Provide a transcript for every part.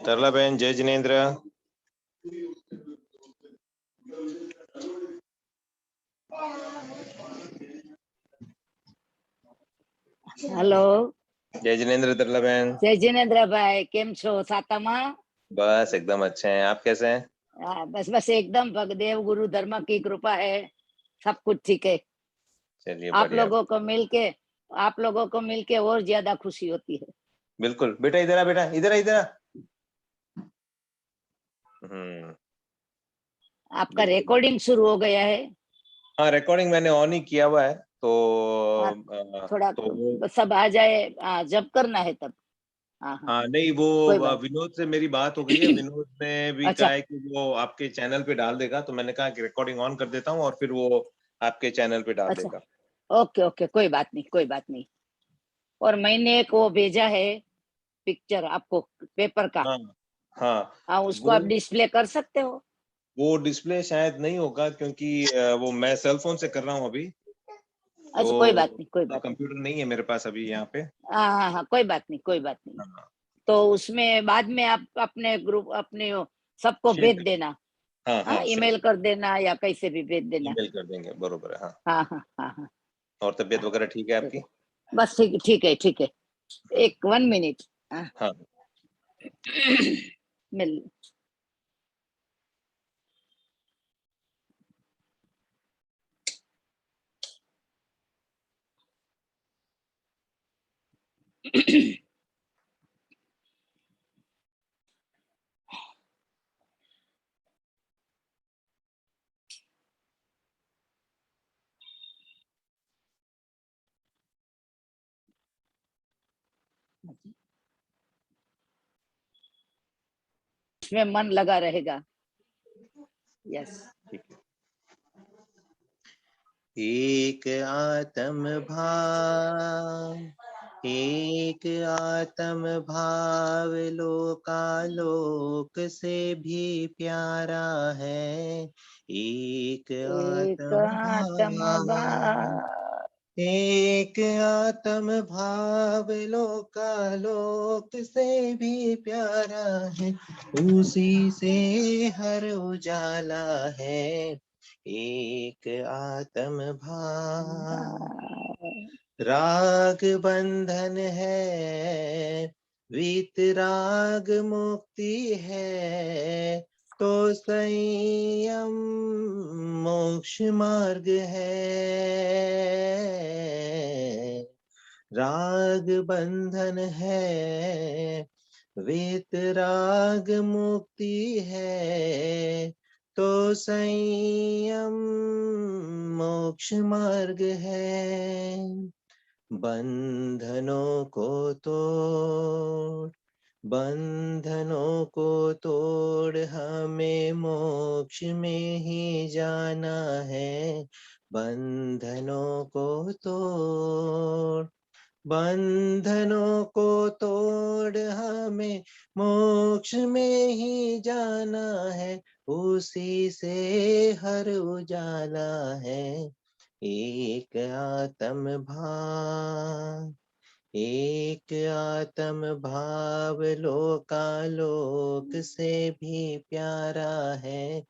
तरला बहन, जय जिनेन्द्र। हेलो, जय जिनेन्द्र तरला बहन। जय जिनेन्द्र भाई, केम छो सातामा? बस एकदम अच्छे हैं, आप कैसे हैं? बस बस एकदम भगदेव गुरु धर्म की कृपा है, सब कुछ ठीक है। चलिए आप बढ़िया। लोगों को मिलके और ज्यादा खुशी होती है। बिल्कुल बेटा, इधर आ बेटा, इधर आ इधर आ। आपका रिकॉर्डिंग शुरू हो गया है? हाँ, रिकॉर्डिंग मैंने ऑन ही किया हुआ है, तो थोड़ा तो सब आ जाए, जब करना है तब। हाँ नहीं, वो विनोद से मेरी बात हो गई है। विनोद ने भी अच्छा। कहा है कि वो आपके चैनल पे डाल देगा, तो मैंने कहा कि रिकॉर्डिंग ऑन कर देता हूँ और फिर वो आपके चैनल पे डाल देगा। ओके ओके, कोई बात नहीं। और मैंने एक वो भेजा है पिक्चर आपको, पेपर का। हाँ, उसको आप डिस्प्ले कर सकते हो। वो डिस्प्ले शायद नहीं होगा, क्योंकि वो मैं सेल फोन से कर रहा हूँ अभी। अच्छा, कोई बात नहीं। कंप्यूटर नहीं है मेरे पास अभी यहाँ पे। हाँ, कोई बात नहीं। तो उसमें बाद में आप अपने ग्रुप अपने सबको भेज देना। हाँ, ईमेल कर देना या कैसे भी भेज देना। ईमेल कर देंगे, बरोबर है। हाँ। और तबीयत वगैरह ठीक है आपकी? बस ठीक है। एक 1 मिनट। हाँ। मिल इसमें मन लगा रहेगा। यस। एक आत्म भाव लोकालोक से भी प्यारा है। एक आत्म भाव लोकालोक से भी प्यारा है। उसी से हर उजाला है। एक आत्म भाव राग बंधन है, वीतराग मुक्ति है। तो संयम मोक्ष मार्ग है, राग बंधन है, वीतराग मुक्ति है, तो संयम मोक्ष मार्ग है। बंधनों को तोड़, बंधनों को तोड़, हमें मोक्ष में ही जाना है। बंधनों को तोड़, बंधनों को तोड़, हमें मोक्ष में ही जाना है। उसी से हर उजाला है। एक आत्म भाव, एक आत्म भाव लोकालोक से भी प्यारा है।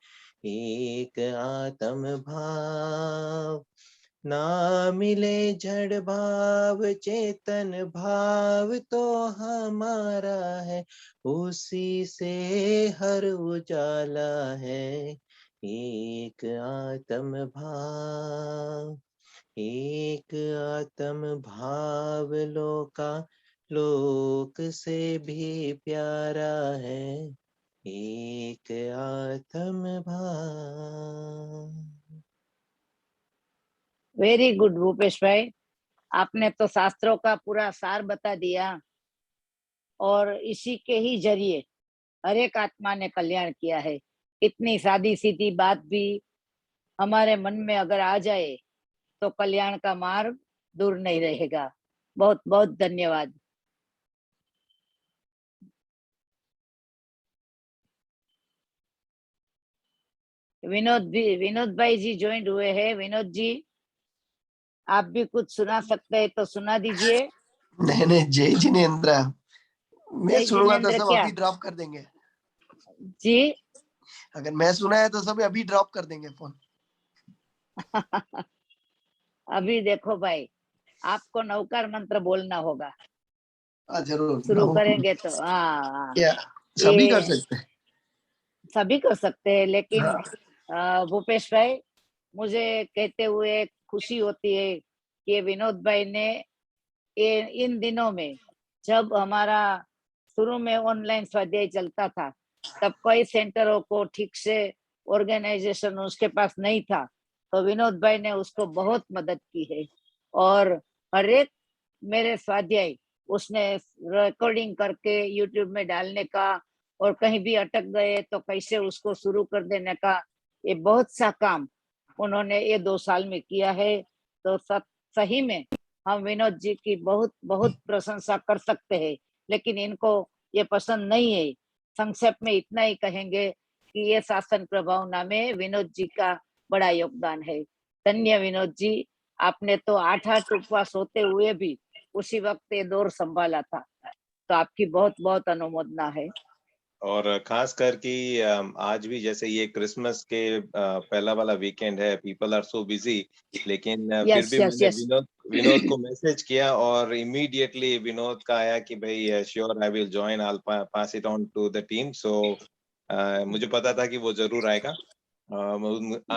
एक आत्म भाव, ना मिले जड़ भाव, चेतन भाव तो हमारा है। उसी से हर उजाला है। एक आत्म भाव, एक आत्म भाव लोका लोक से भी प्यारा है। एक आत्म भाव। वेरी गुड भूपेश भाई, आपने तो शास्त्रों का पूरा सार बता दिया और इसी के ही जरिए हर एक आत्मा ने कल्याण किया है। इतनी सादी सीधी बात भी हमारे मन में अगर आ जाए तो कल्याण का मार्ग दूर नहीं रहेगा। बहुत बहुत धन्यवाद। विनोद भाई जी ज्वाइन हुए हैं। विनोद जी, आप भी कुछ सुना सकते हैं तो सुना दीजिए। नहीं नहीं, जय जिनेन्द्र, मैं जय सुनूंगा तो जिनेन्द्र सब क्या अभी ड्रॉप कर देंगे। जी? अगर मैं सुना है तो सब अभी ड्रॉप कर देंगे फोन। अभी देखो भाई, आपको नवकार मंत्र बोलना होगा। जरूर शुरू करेंगे तो हाँ, क्या सभी कर ये सकते हैं? सभी कर सकते हैं, लेकिन हाँ। भूपेश भाई, मुझे कहते हुए खुशी होती है कि विनोद भाई ने इन दिनों में, जब हमारा शुरू में ऑनलाइन स्वाध्याय चलता था, तब कई सेंटरों को ठीक से ऑर्गेनाइजेशन उसके पास नहीं था, तो विनोद भाई ने उसको बहुत मदद की है। और हर एक मेरे स्वाध्याय उसने रिकॉर्डिंग करके यूट्यूब में डालने का, और कहीं भी अटक गए तो कैसे उसको शुरू कर देने का, ये बहुत सा काम उन्होंने ये 2 साल में किया है। तो सही में हम विनोद जी की बहुत बहुत प्रशंसा कर सकते हैं, लेकिन इनको ये पसंद नहीं है। संक्षेप में इतना ही कहेंगे कि ये शासन प्रभावना में विनोद जी का बड़ा योगदान है। धन्य विनोद जी, आपने तो 8-8 उपवास होते हुए भी उसी वक्त ये दौर संभाला था, तो आपकी बहुत बहुत अनुमोदना है। और खास कर कि आज भी जैसे ये क्रिसमस के पहला वाला वीकेंड है, पीपल आर सो बिजी, लेकिन फिर यस भी यस मैंने यस। विनोद को मैसेज किया और इमीडिएटली विनोद का आया कि भाई sure I will join, I will pass it on to the team. So मुझे पता था कि वो जरूर आएगा।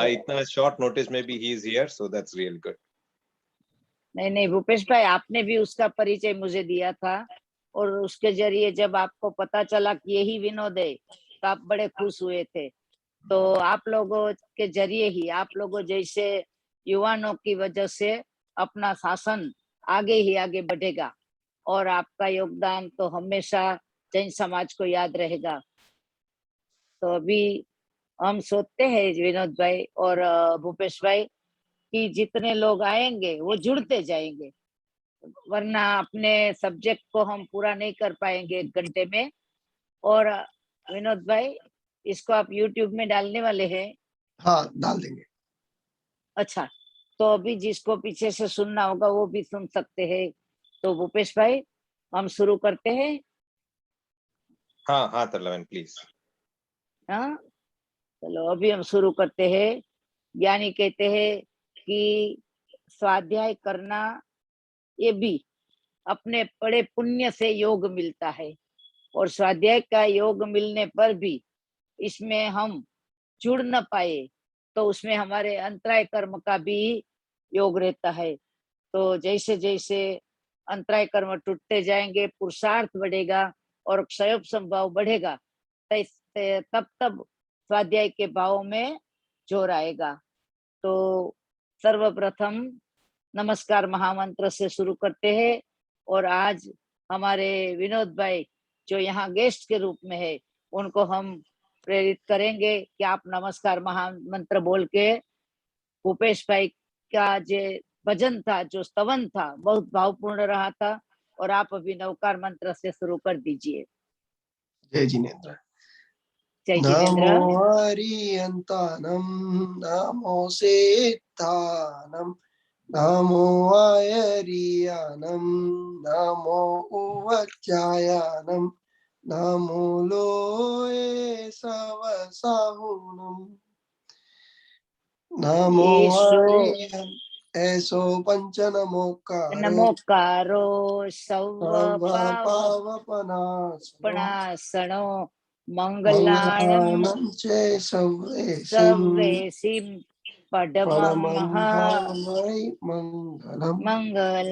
इतना शॉर्ट नोटिस में भी he is here, so that's real good. नहीं नहीं भूपेश भाई, आपने भी उसका परिचय मुझे दिया था, और उसके जरिए जब आपको पता चला कि यही विनोद है, तो आप बड़े खुश हुए थे। तो आप लोगों के जरिए ही, आप लोगों जैसे युवाओं की वजह से अपना शासन आगे ही आगे बढ़ेगा, और आपका योगदान तो हमेशा जैन समाज को याद रहेगा। तो अभी हम सोचते हैं विनोद भाई और भूपेश भाई कि जितने लोग आएंगे वो जुड़ते जाएंगे, वरना अपने सब्जेक्ट को हम पूरा नहीं कर पाएंगे 1 घंटे में। और विनोद भाई, इसको आप यूट्यूब में डालने वाले हैं? हाँ, डाल देंगे। अच्छा, तो अभी जिसको पीछे से सुनना होगा वो भी सुन सकते हैं। तो भूपेश भाई, हम शुरू करते हैं। हाँ हाँ तरलवन प्लीज। हाँ, चलो अभी हम शुरू करते हैं। ज्ञानी कहते हैं कि स्वाध्याय करना ये भी अपने बड़े पुण्य से योग मिलता है, और स्वाध्याय का योग मिलने पर भी इसमें हम जुड़ न पाए तो उसमें हमारे अंतराय कर्म का भी योग रहता है। तो जैसे जैसे अंतराय कर्म टूटते जाएंगे, पुरुषार्थ बढ़ेगा और क्षयोप संभाव बढ़ेगा, तब तब स्वाध्याय के भाव में जोर आएगा। तो सर्वप्रथम नमस्कार महामंत्र से शुरू करते हैं। और आज हमारे विनोद भाई जो यहाँ गेस्ट के रूप में है, उनको हम प्रेरित करेंगे कि आप नमस्कार महामंत्र बोल के भूपेश भाई का जो भजन था, जो स्तवन था, बहुत भावपूर्ण रहा था। और आप अभी नवकार मंत्र से शुरू कर दीजिए। जय जिनेन्द्र। जय नमो जिनेन्द्र। हरियंतानम, नमो सेत्थानम, नमो आयरियानम, नमो उवख्यायानम, नमो लोये सवसाहुनम, नमो ईशो हरियं ऐसो पंच नमोकारो नमोकारो सव सर्वपावपनाशनो पापणासनो मंगलाणं मंगलानं च सर्वेसिं सर्वेसिं पदमं परमं मंगलम। मंगल।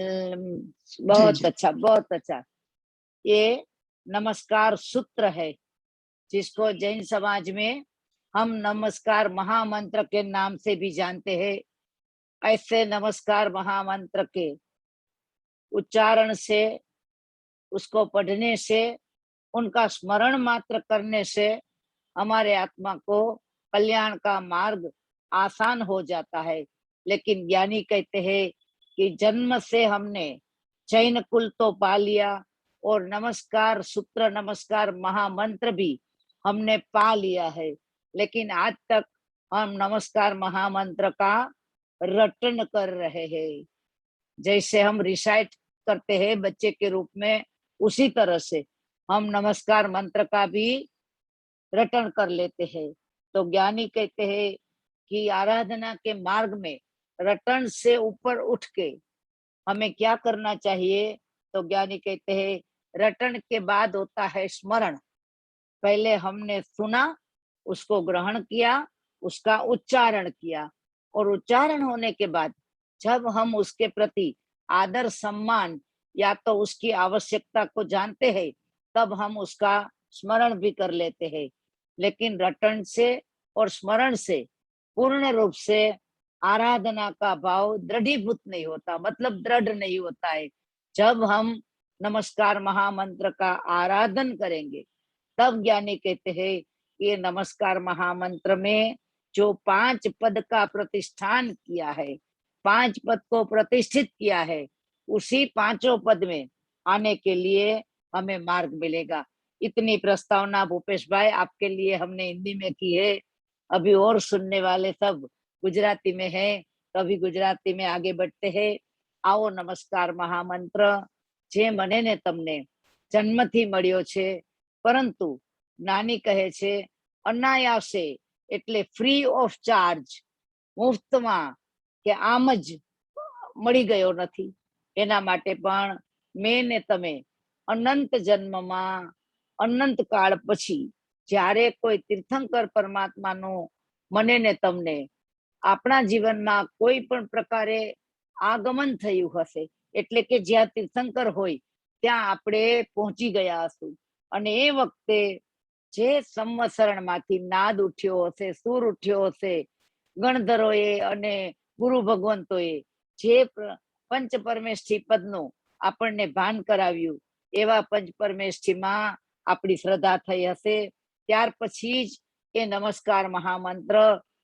जी बहुत जी। अच्छा, बहुत अच्छा। ये नमस्कार सूत्र है, जिसको जैन समाज में हम नमस्कार महामंत्र के नाम से भी जानते हैं। ऐसे नमस्कार महामंत्र के उच्चारण से, उसको पढ़ने से, उनका स्मरण मात्र करने से हमारे आत्मा को कल्याण का मार्ग आसान हो जाता है। लेकिन ज्ञानी कहते हैं कि जन्म से हमने जैन कुल तो पा लिया और नमस्कार सूत्र, नमस्कार महामंत्र भी हमने पा लिया है, लेकिन आज तक हम नमस्कार महामंत्र का रटन कर रहे हैं। जैसे हम रिसाइट करते हैं बच्चे के रूप में, उसी तरह से हम नमस्कार मंत्र का भी रटन कर लेते हैं। तो ज्ञानी कहते हैं कि आराधना के मार्ग में रटन से ऊपर उठ के हमें क्या करना चाहिए। तो ज्ञानी कहते हैं रटन के बाद होता है स्मरण। पहले हमने सुना, उसको ग्रहण किया, उसका उच्चारण किया, और उच्चारण होने के बाद जब हम उसके प्रति आदर सम्मान या तो उसकी आवश्यकता को जानते हैं, तब हम उसका स्मरण भी कर लेते हैं। लेकिन रटन से और स्मरण से पूर्ण रूप से आराधना का भाव दृढ़ीभूत नहीं होता, मतलब दृढ़ नहीं होता है। जब हम नमस्कार महामंत्र का आराधन करेंगे, तब ज्ञानी कहते हैं ये नमस्कार महामंत्र में जो 5 पद का प्रतिष्ठान किया है, 5 पद को प्रतिष्ठित किया है, उसी 5 पद में आने के लिए हमें मार्ग मिलेगा। इतनी प्रस्तावना भूपेश भाई आपके लिए हमने हिंदी में की है। अभी और सुनने वाले सब गुजराती में है, तो अभी गुजराती में आगे बढ़ते हैं। आओ नमस्कार महामंत्र जे मने ने तमने जन्मथी મળ્યો છે, પરંતુ નાની કહે છે અનાયાસે, એટલે ફ્રી ઓફ ચાર્જ, મુફ્તમાં કે આમ જ મળી ગયો નથી। એના માટે પણ મેં ને તમે અનંત જન્મમાં, અનંત કાળ પછી જ્યારે કોઈ તીર્થંકર પરમાત્માનું મને ને તમને આપણા જીવનમાં કોઈ પણ પ્રકારે આગમન થયું હશે, એટલે કે જ્યાં તીર્થંકર હોય ત્યાં આપણે પહોંચી ગયા હશું। અને એ વખતે જે સંવત્સરણમાંથી નાદ ઉઠ્યો હશે, સુર ઉઠ્યો હશે, ગણધરોએ અને ગુરુ ભગવંતોએ જે પંચ પરમેષ્ઠી પદનું આપણને ભાન કરાવ્યું, એવા પંચ પરમેષ્ઠીમાં આપણી શ્રદ્ધા થઈ હશે। ત્યાર પછી જ એ નમસ્કાર મહામંત્ર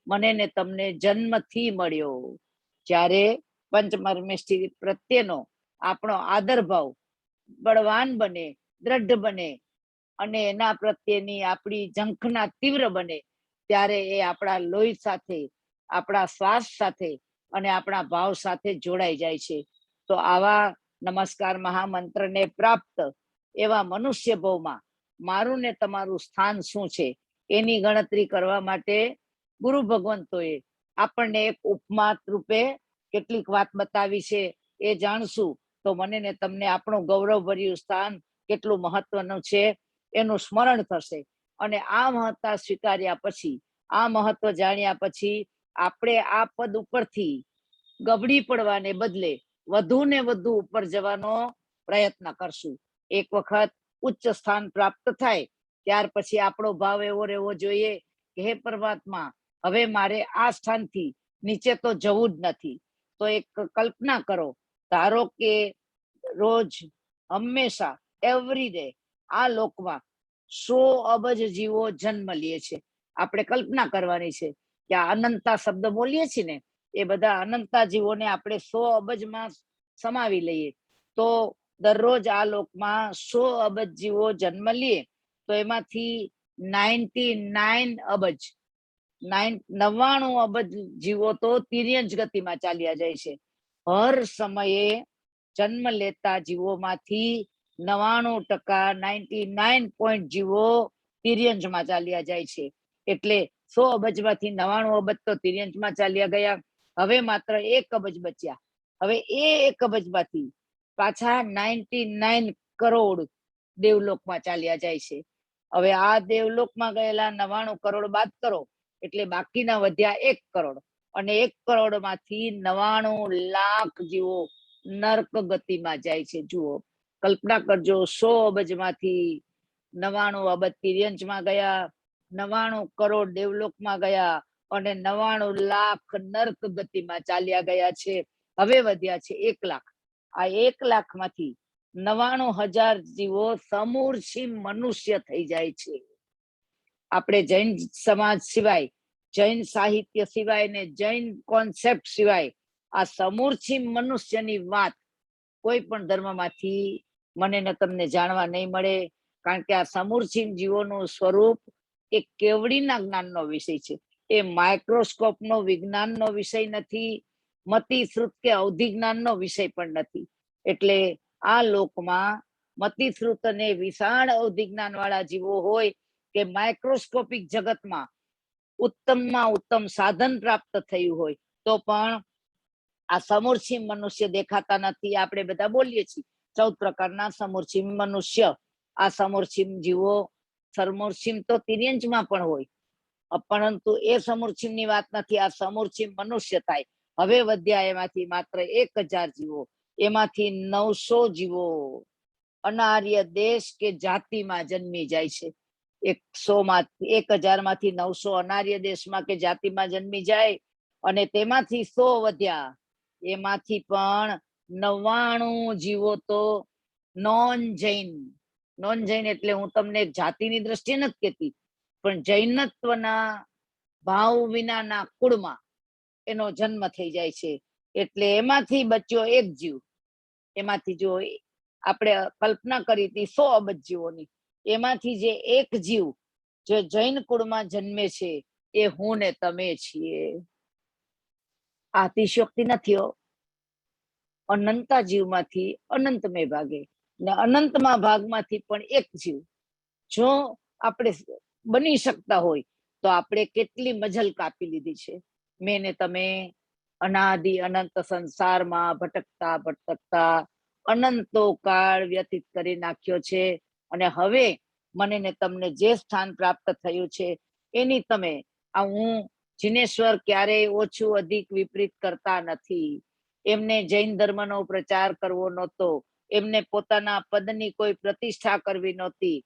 મને ને તમને જન્મથી મળ્યો। જ્યારે પંચ પરમેષ્ઠી પ્રત્યેનો આપણો આદર ભાવ બળવાન બને, દ્રઢ બને, અને એના પ્રત્યેની આપણી ઝંખના તીવ્ર બને, ત્યારે એ આપણા લોહી સાથે, આપણા શ્વાસ સાથે અને આપણા ભાવ સાથે જોડાઈ જાય છે। તો આવા નમસ્કાર મહામંત્રને પ્રાપ્ત એવા મનુષ્ય ભાવમાં મારું ને તમારું સ્થાન શું છે, એની ગણતરી કરવા માટે ગુરુ ભગવંતોએ આપણને એક ઉપમા રૂપે કેટલીક વાત બતાવી છે। એ જાણશું તો મને ને તમને આપણું ગૌરવભર્યું સ્થાન કેટલું મહત્વનું છે એનું સ્મરણ થશે। અને આ મહત્તા સ્વીકાર્યા પછી, આ મહત્વ જાણ્યા પછી આપણે આ પદ ઉપરથી ગબડી પડવાને બદલે વધુ ને વધુ ઉપર જવાનો પ્રયત્ન કરશું. એક વખત ઉચ્ચ સ્થાન પ્રાપ્ત થાય ત્યાર પછી આપણો ભાવ એવો રહેવો જોઈએ કે હે પરમાત્મા, હવે મારે આ સ્થાનથી નીચે તો જવું જ નથી. તો એક કલ્પના કરો, ધારો કે રોજ હંમેશા એવરી ડે આ લોકમાં 100 અબજ જીવો જન્મ લે છે. આપણે કલ્પના કરવાની છે કે આ અનંતા શબ્દ બોલીએ છીએ ને, એ બધા અનંતા જીવોને આપણે 100 અબજમાં સમાવી લઈએ. તો દરરોજ આ લોકમાં 100 અબજ જીવો જન્મ લે તો એમાંથી 99 અબજ 99 અબજ જીવો તો તિર્યંજ ગતિમાં ચાલ્યા જાય છે. હર સમયે જન્મ લેતા જીવોમાંથી 99% 99 પોઈન્ટ જીવો તિર્યંજમાં ચાલ્યા જાય છે. એટલે 100 અબજમાંથી 99 અબજ તો તિર્યંજમાં ચાલ્યા ગયા. હવે માત્ર 1 અબજ બચ્યા. હવે એ 1 અબજમાંથી પાછા 99 કરોડ દેવલોકમાં ચાલ્યા જાય છે. હવે આ દેવલોકમાં ગયેલા 99 કરોડ બાદ કરો એટલે બાકીના વધ્યા 1 કરોડ, અને 1 કરોડ માંથી 99 લાખ જીવો નર્ક ગતિમાં જાય છે. જુઓ, કલ્પના કરજો, 100 અબજ માંથી 99 અબજ તિર્યંજમાં ગયા, 99 કરોડ દેવલોકમાં ગયા અને 99 લાખ નર્ક ગતિમાં ચાલ્યા ગયા છે. હવે વધ્યા છે 1 લાખ. આ 1 લાખ માંથી 99,000 જીવો સમૂર્છિ મનુષ્ય થઈ જાય છે. આપણે જૈન સમાજ સિવાય, જૈન સાહિત્ય સિવાય ને જૈન કોન્સેપ્ટ સિવાય આ સમૂર્છિ મનુષ્યની વાત કોઈ પણ ધર્મમાંથી મને ને તમને જાણવા નહીં મળે. કારણ કે આ સમૂર્છિ જીવોનું સ્વરૂપ એ કેવડીના જ્ઞાનનો વિષય છે. એ માઇક્રોસ્કોપનો વિજ્ઞાનનો વિષય નથી, મતિ શ્રુત કે અવધિ જ્ઞાનનો વિષય પણ નથી. એટલે આ લોકમાં મતિ શ્રુત અને વિશાળ અવધિ જ્ઞાન વાળા જીવો હોય કે માઇક્રોસ્કોપિક જગતમાં ઉત્તમમાં ઉત્તમ સાધન પ્રાપ્ત થયું હોય તો પણ આ સમૂર્છિ મનુષ્ય દેખાતા નથી. આપણે બધા બોલીએ છીએ 14 પ્રકારના સમૂર્છિ મનુષ્ય. આ સમૂર્છિ જીવો, સમૂર્છિ તો તિર્યંજમાં પણ હોય, પરંતુ એ સમૂર્છિ ની વાત નથી. આ સમૂર્છિ મનુષ્ય થાય. હવે વધ્યા એમાંથી માત્ર 1000 જીવો, એમાંથી 900 જીવો અનાર્ય દેશ કે જાતિમાં જન્મી જાય છે. 1000 માંથી 900 અનાર્ય દેશમાં કે જાતિમાં જન્મી જાય, અને તેમાંથી 100 વધ્યા, એમાંથી પણ 99 જીવો તો નોન જૈન. નોન જૈન એટલે હું તમને જાતિની દ્રષ્ટિએ નથી કહેતી, પણ જૈનત્વના ભાવ વિનાના કુળમાં એનો જન્મ થઈ જાય છે. એટલે એમાંથી બચ્યો 1 જીવ. એમાંથી જો આપણે કલ્પના કરી હતી 100 અબજ જીવોની, એમાંથી જે 1 જીવ જે જૈન કુળમાં જન્મે છે એ હું ને તમે છીએ. અતિશયોક્તિ નથી. અનંતા જીવમાંથી અનંતમય ભાગે, ને અનંતમાં ભાગમાંથી પણ 1 જીવ જો આપણે બની શકતા હોય તો આપણે કેટલી મજલ કાપી લીધી છે. મેં ને તમે અનાદિ અનંત સંસારમાં ભટકતા ભટકતા અનંતો કાળ વ્યતીત કરી નાખ્યો છે. અને હવે મને ને તમને જે સ્થાન પ્રાપ્ત થયું છે એની તમે, આ હું જિનેશ્વર ક્યારેય ઓછું અધિક વિપરીત કરતા નથી. એમને જૈન ધર્મનો પ્રચાર કરવો નહોતો, એમને પોતાના પદની કોઈ પ્રતિષ્ઠા કરવી નહોતી.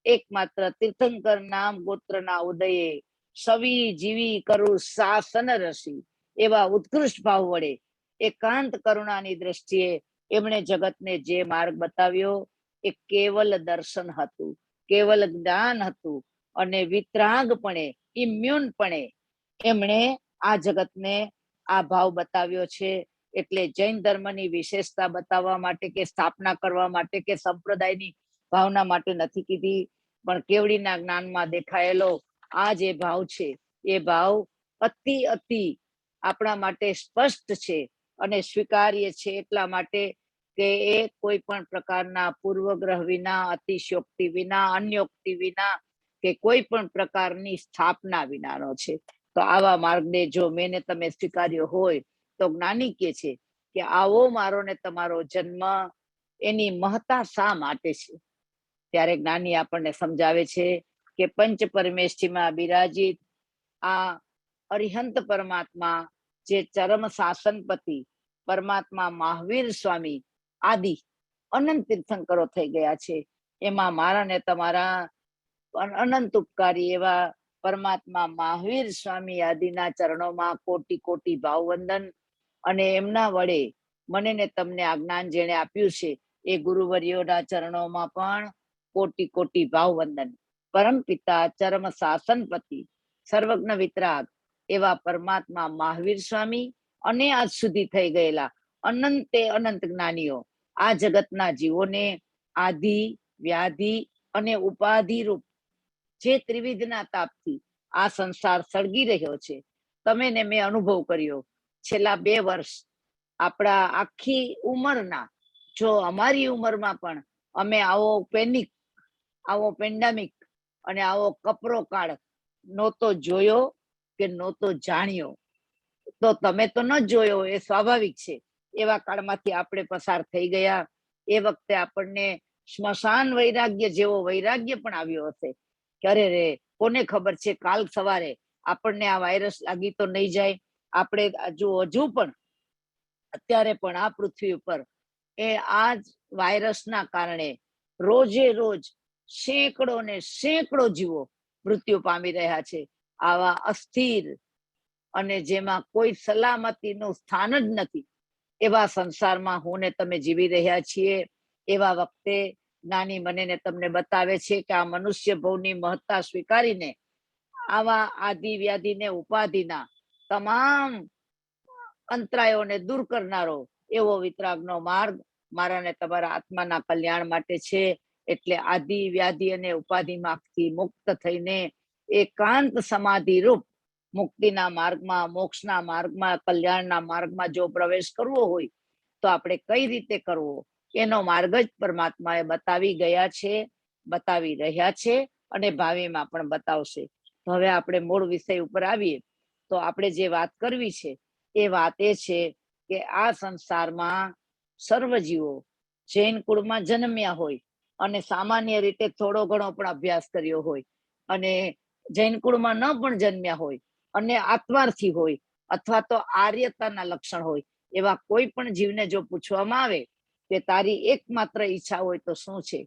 એકમાત્ર તીર્થંકર નામ ગોત્રના ઉદયે સવી જીવી કરું શાસન રસી, એવા ઉત્કૃષ્ટ ભાવ વડે એકાંત કરુણાની દ્રષ્ટિએ એમણે જગતને જે માર્ગ બતાવ્યો એ કેવલ દર્શન હતું, કેવલ જ્ઞાન હતું, અને વિતરાગપણે, ઇમ્યુનપણે એમણે આ જગતને આ ભાવ બતાવ્યો છે. એટલે જૈન ધર્મની વિશેષતા બતાવવા માટે કે સ્થાપના કરવા માટે કે સંપ્રદાયની ભાવના માટે નથી કીધી, પણ કેવડીના જ્ઞાનમાં દેખાયેલો આ જે ભાવ છે એ ભાવ અતિ આપણા માટે સ્પષ્ટ છે અને સ્વીકાર્ય છે. એટલા માટે કે એ કોઈ પણ પ્રકારના પૂર્વગ્રહ વિના, અતિશયોક્તિ વિના, અન્યોક્તિ વિના કે કોઈ પણ પ્રકારની સ્થાપના વિનાનો છે. તો આવા માર્ગને જો મેં ને તમે સ્વીકાર્યો હોય તો જ્ઞાની કહે છે કે આવો મારો ને તમારો જન્મ એની મહત્તા શા માટે છે. ત્યારે જ્ઞાની આપણને સમજાવે છે કે પંચ પરમેષ્ઠીમાં બિરાજિત આ અરિહંત પરમાત્મા જે ચરમ શાસનપતિ પરમાત્મા મહાવીર સ્વામી આદિ અનંત તીર્થંકરો થઈ ગયા છે. એમાં મારા ને તમારા અનંત ઉપકારી એવા પરમાત્મા મહાવીર સ્વામી આદિના ચરણોમાં કોટી કોટી ભાવવંદન. અને એમના વડે મને ને તમને આ જ્ઞાન જેણે આપ્યું છે એ ગુરુવર્યોના ચરણોમાં પણ કોટી કોટી ભાવવંદન. પરમ પિતા ચરમ શાસનપતિ સર્વજ્ઞ વિતરાગ એવા પરમાત્મા મહાવીર સ્વામી અને આજ સુધી થઈ ગયેલા અનંતે અનંત જ્ઞાનીઓ આ જગતના જીવોને આદિ વ્યાધિ અને ઉપાધિ રૂપ જે ત્રિવિધના તાપથી આ સંસાર સળગી રહ્યો છે, તમે ને મેં અનુભવ કર્યો છેલ્લા 2 વર્ષ આપણા આખી ઉંમરના. જો અમારી ઉંમરમાં પણ અમે આવો પેનિક, આવો પેન્ડેમિક અને આવો કપરો કાળ નહોતો જોયો કે નહોતો જાણ્યો. તો તમે તો ન જોયો એ સ્વાભાવિક છે. એવા કાળમાંથી આપણે પસાર થઈ ગયા. એ વખતે આપણને સ્મશાન વૈરાગ્ય જેવો વૈરાગ્ય પણ આવ્યો હશે કે અરે રે, કોને ખબર છે કાલ સવારે આપણને આ વાયરસ લાગી તો નહીં જાય. આપણે હજુ પણ અત્યારે પણ આ પૃથ્વી ઉપર એ આ જ વાયરસના કારણે રોજે રોજ સેંકડો ને સેંકડો જીવો મૃત્યુ પામી રહ્યા છે. આવા અસ્થિર અને જેમાં કોઈ સલામતીનું સ્થાન જ નથી એવા સંસારમાં હું ને તમે જીવી રહ્યા છીએ. એવા વખતે જ્ઞાની મને ને તમને બતાવે છે કે આ મનુષ્ય ભવની મહત્તા સ્વીકારીને આવા આદિ વ્યાધિ ને ઉપાધિના તમામ અંતરાયોને દૂર કરનારો એવો વિતરાગનો માર્ગ મારા ને તમારા આત્માના કલ્યાણ માટે છે. એટલે આદિ વ્યાધિ અને ઉપાધિમાંથી મુક્ત થઈને એકાંત સમાધિ રૂપ મુક્તિના માર્ગમાં, મોક્ષના માર્ગમાં, કલ્યાણના માર્ગમાં જો પ્રવેશ કરવો હોય તો આપણે કઈ રીતે કરવો એનો માર્ગ જ પરમાત્માએ બતાવી ગયા છે, બતાવી રહ્યા છે અને ભાવિમાં પણ બતાવશે. તો હવે આપણે મૂળ વિષય ઉપર આવીએ તો આપણે જે વાત કરવી છે એ વાત એ છે કે આ સંસારમાં સર્વ જીવો જૈન કુળમાં જન્મ્યા હોય અને સામાન્ય રીતે થોડો ઘણો પણ અભ્યાસ કર્યો હોય અને જૈન કુળમાં ન પણ જન્મ્યા હોય અને આત્માર્થી હોય અથવા તો આર્યતાના લક્ષણ હોય એવા કોઈ પણ જીવને જો પૂછવામાં આવે કે તારી એકમાત્ર ઈચ્છા હોય તો શું છે,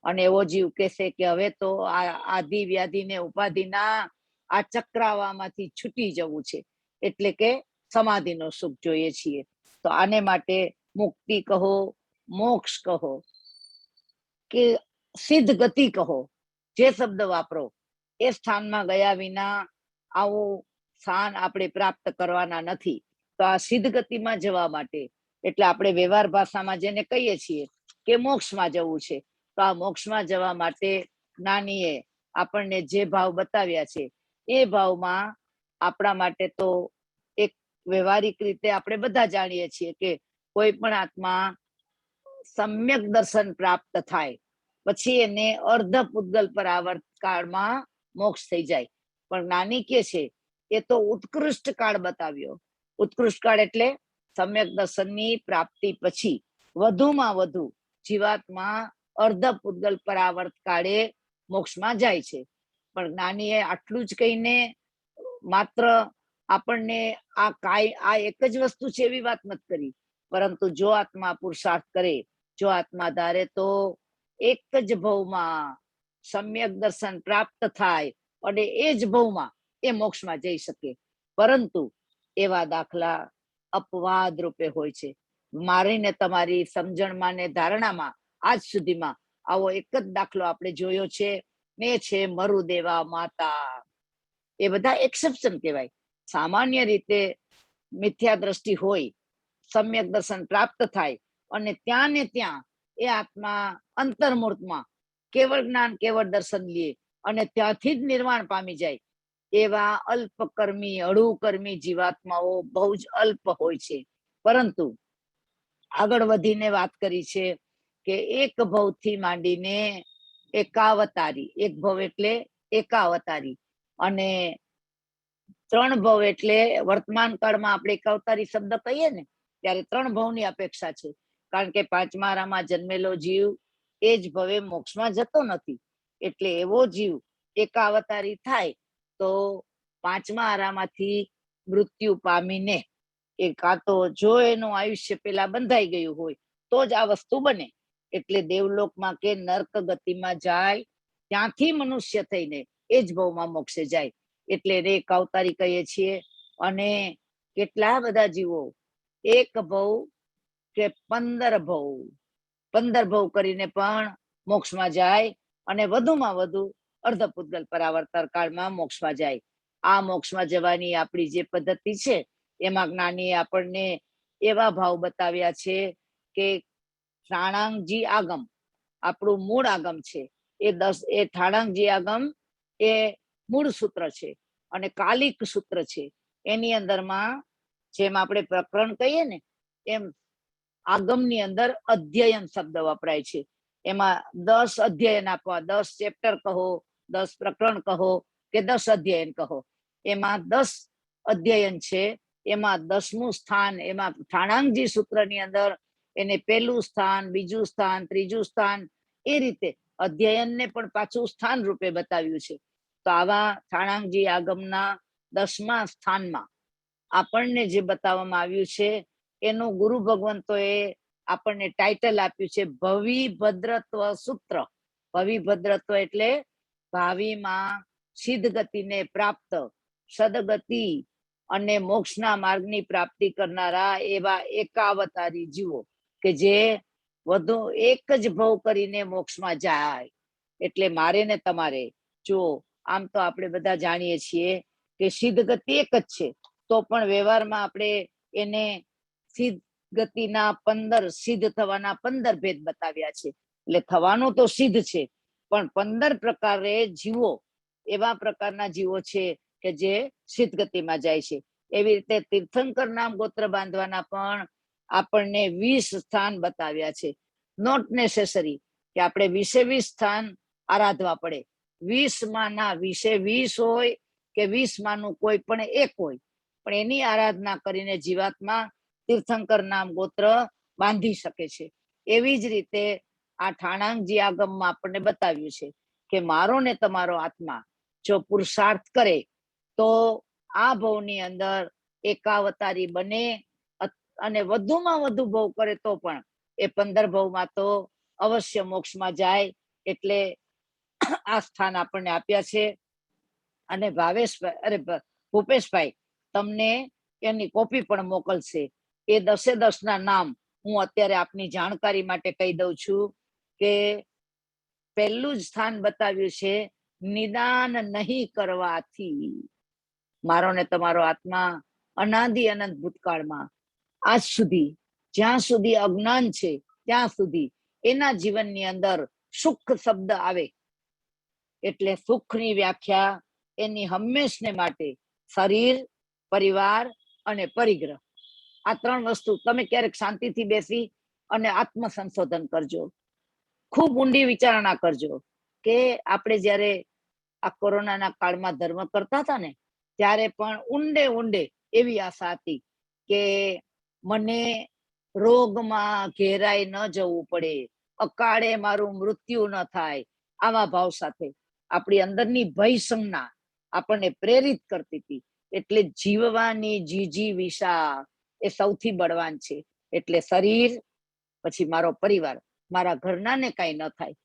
અને એવો જીવ કહેશે કે હવે તો આ આદિ વ્યાધિ ને ઉપાધિના આ ચક્રાવામાંથી છૂટી જવું છે, એટલે કે સમાધિનો સુખ જોઈએ છીએ. તો આને માટે મુક્તિ કહો, મોક્ષ કહો કે સિદ્ધ ગતિ કહો, જે શબ્દ વાપરો એ સ્થાનમાં ગયા વિના આવું સ્થાન આપણે પ્રાપ્ત કરવાના નથી. તો આ સિદ્ધ ગતિમાં જવા માટે એટલે આપણે વ્યવહાર ભાષામાં જેને કહીએ છીએ કે મોક્ષમાં જવું છે, તો આ મોક્ષમાં જવા માટે જ્ઞાનીએ આપણને જે ભાવ બતાવ્યા છે એ ભાવમાં આપણા માટે તો એક વ્યવહારિક રીતે આપણે બધા જાણીએ છીએ કે કોઈ પણ આત્મા સમ્યક દર્શન પ્રાપ્ત થાય પછી એને અર્ધ પૂતગલ પરાવર્ત કાળમાં મોક્ષ થઈ જાય. પણ જ્ઞાની કે છે એ તો ઉત્કૃષ્ટ કાળ બતાવ્યો. ઉત્કૃષ્ટ કાળ એટલે સમ્યક દર્શનની પ્રાપ્તિ પછી વધુમાં વધુ જીવાત્મા અર્ધ પૂતગલ પરાવર્ત કાળે મોક્ષમાં જાય છે. પણ જ્ઞાનીએ આટલું જ કહીને માત્ર આપણને આ એક જ વસ્તુ છે એવી વાત નથી કરી, પરંતુ જો આત્મા પુરુષાર્થ કરે, જો આત્મા ધારે તો એક જ ભવમાં સમ્યક દર્શન પ્રાપ્ત થાય અને એ જ ભવમાં એ મોક્ષમાં જઈ શકે. પરંતુ એવા દાખલા અપવાદ રૂપે હોય છે. મારી ને તમારી સમજણમાં ને ધારણામાં આજ સુધીમાં આવો એક જ દાખલો આપણે જોયો છે ને છે મરુદેવા માતા. એ બધા એક્સેપ્શન કહેવાય. સામાન્ય રીતે મિથ્યા દ્રષ્ટિ હોય, સમ્યક દર્શન પ્રાપ્ત થાય અને ત્યાં ને ત્યાં એ આત્મા અંતર્મૂર્તમાં કેવળ જ્ઞાન કેવળ દર્શન લે અને ત્યાંથી જ નિર્વાણ પામી જાય. એવા અલ્પકર્મી અળુકર્મી જીવાત્માઓ બહુ જ અલ્પ હોય છે. પરંતુ આગળ વધીને વાત કરી છે કે એક ભવથી માંડીને એકાવતારી, એક ભવ એટલે એકાવતારી અને 3 ભવ એટલે વર્તમાન કાળમાં આપણે એકાવતારી શબ્દ કહીએ ને ત્યારે 3 ભવની અપેક્ષા છે. કારણ કે 5મા આરામાં જન્મેલો જીવ એ જ ભવે મોક્ષમાં જતો નથી. એટલે એવો જીવ એકાવતારી થાય તો પાંચમા આરામાંથી મૃત્યુ પામીને એ કાં તો જો એનું આયુષ્ય પેલા બંધાઈ ગયું હોય તો જ આ વસ્તુ બને. એટલે દેવલોકમાં કે નર્ક ગતિમાં જાય, ત્યાંથી મનુષ્ય થઈને એ જ ભવમાં મોક્ષે જાય. એટલે એને એક અવતારી કહીએ છીએ. અને કેટલા બધા જીવો એક ભવ કે 15 ભવ કરીને પણ મોક્ષમાં જાય, અને વધુમાં વધુ અર્ધપૂતગલ પરાવર્તન કાળમાં મોક્ષમાં જાય. આ મોક્ષમાં જવાની આપણી જે પદ્ધતિ છે એમાં જ્ઞાનીએ આપણને એવા ભાવ બતાવ્યા છે કે ઠાણાંગજી આગમ આપણું મૂળ આગમ છે, એ ઠાણાંગજી આગમ એ મૂળ સૂત્ર છે અને કાલિક સૂત્ર છે. એની અંદરમાં જેમ આપણે પ્રકરણ કહીએ ને એમ આગમની અંદર અધ્યયન શબ્દ વપરાય છે. એમાં 10 અધ્યયન આપવા, 10 ચેપ્ટર કહો, 10 પ્રકરણ કહો કે 10 અધ્યયન કહો, એમાં 10 અધ્યયન છે. એમાં 10મું સ્થાન એમાં ઠાણાંગજી સૂત્રની અંદર એને પહેલું સ્થાન, બીજું સ્થાન, ત્રીજું સ્થાન, એ રીતે અધ્યયનને પણ પાછું સ્થાન રૂપે બતાવ્યું છે. તો આવા ઠાણાંગજી આગમના 10મા સ્થાનમાં આપણને જે બતાવવામાં આવ્યું છે એનું ગુરુ ભગવંતોએ આપણને ટાઇટલ આપ્યું છે ભવિ ભદ્રત્વ સૂત્ર. ભવિ ભદ્રત્વ એટલે ભાવિમાં સિદ્ધ ગતિને પ્રાપ્ત, સદગતિ અને મોક્ષના માર્ગની પ્રાપ્તિ કરનારા એવા એકાવતારી જીવો કે જે વધુ એક જ ભવ કરીને મોક્ષમાં જાય. એટલે મારે ને તમારે જો આમ તો આપણે બધા જાણીએ છીએ કે સિદ્ધ ગતિ એક જ છે, તો પણ વ્યવહારમાં આપણે એને સિદ્ધ ગતિના 15 સિદ્ધ થવાના 15 ભેદ બતાવ્યા છે. એટલે થવાનું તો સિદ્ધ છે, પણ 15 પ્રકારે જીવો એવા પ્રકારના જીવો છે કે જે સિદ્ધ ગતિમાં જાય છે. એવી રીતે તીર્થંકર નામ ગોત્ર બાંધવાના પણ આપણને 20 સ્થાન બતાવ્યા છે. નોટ નેસેસરી કે આપણે 20 સ્થાન આરાધવા પડે. 20 માના 20 હોય કે 20 માનું કોઈ પણ એક હોય, પણ એની આરાધના કરીને જીવાત્મા તીર્થંકર નામ ગોત્ર બાંધી શકે છે. એવી જ રીતે આ ઠાણાંગજી આગમમાં આપણને બતાવ્યું છે કે મારો ને તમારો આત્મા જો પુરુષાર્થ કરે તો આ ભવની અંદર એકાવતારી બને, અને વધુમાં વધુ ભવ કરે તો પણ એ 15 ભવમાં તો અવશ્ય મોક્ષમાં જાય. એટલે આ સ્થાન આપણને આપ્યા છે. અને ભૂપેશભાઈ તમને એની કોપી પણ મોકલશે. એ 10 ના નામ હું અત્યારે આપની જાણકારી માટે કહી દઉં છું કે પહેલું જ સ્થાન બતાવ્યું છે નિદાન નહીં કરવાથી. મારો ને તમારો આત્મા અનાદિ અનંત ભૂતકાળમાં આજ સુધી જ્યાં સુધી અજ્ઞાન છે ત્યાં સુધી એના જીવનની અંદર સુખ શબ્દ આવે એટલે સુખની વ્યાખ્યા એની હંમેશને માટે શરીર, પરિવાર અને પરિગ્રહ, આ 3 વસ્તુ. તમે ક્યારેક શાંતિથી બેસી અને આત્મ સંશોધન કરજો, ખૂબ ઊંડી વિચારણા કરજો કે આપણે જ્યારે આ કોરોનાના કાળમાં ધર્મ કરતા હતા ને ત્યારે પણ ઊંડે એવી આશા હતી કે મને રોગમાં ઘેરાઈ ન જવું પડે, અકાળે મારું મૃત્યુ ન થાય. આવા ભાવ સાથે આપણી અંદરની ભય સંજ્ઞા આપણને પ્રેરિત કરતી હતી. એટલે જીવવાની જીજીવિષા એ સૌથી બળવાન છે. એટલે શરીર, પછી મારો પરિવાર, મારા ઘરનાને કઈ ન થાય,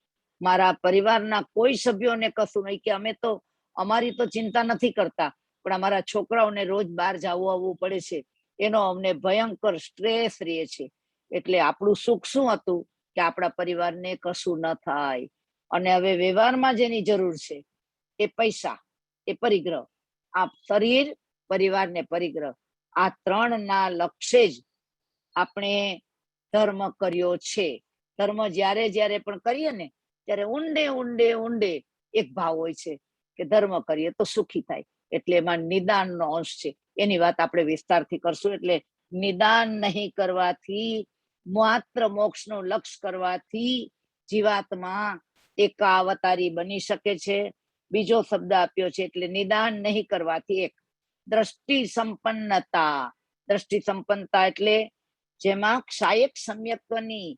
મારા પરિવારના કોઈ સભ્યોને કશું નહીં, કે અમે તો અમારી તો ચિંતા નથી કરતા, પણ અમારા છોકરાઓને રોજ બહાર જવું આવવું પડે છે, એનો અમને ભયંકર સ્ટ્રેસ રહે છે. એટલે આપણું સુખ શું હતું કે આપણા પરિવારને કશું ન થાય. અને હવે વ્યવહારમાં જેની જરૂર છે એ પૈસા, એ પરિગ્રહ. આ શરીર, પરિવાર ને પરિગ્રહ, આ 3 ના લક્ષ્ય જ આપણે ધર્મ કર્યો છે. ધર્મ જ્યારે પણ કરીએ ને ત્યારે ઊંડે એક ભાવ હોય છે કે ધર્મ કરીએ તો સુખી થાય. એટલે એમાં નિદાનનો અંશ છે. એની વાત આપણે વિસ્તારથી કરશું. એટલે નિદાન નહીં કરવાથી, માત્ર મોક્ષનું લક્ષ્ય કરવાથી જીવાત્મા એકાવતારી બની શકે છે. બીજો શબ્દ આપ્યો છે એટલે નિદાન નહીં કરવાથી એક દ્રષ્ટિ સંપન્નતા. દ્રષ્ટિ સંપન્નતા એટલે જેમાં ક્ષાયક સમ્યક્ત્વની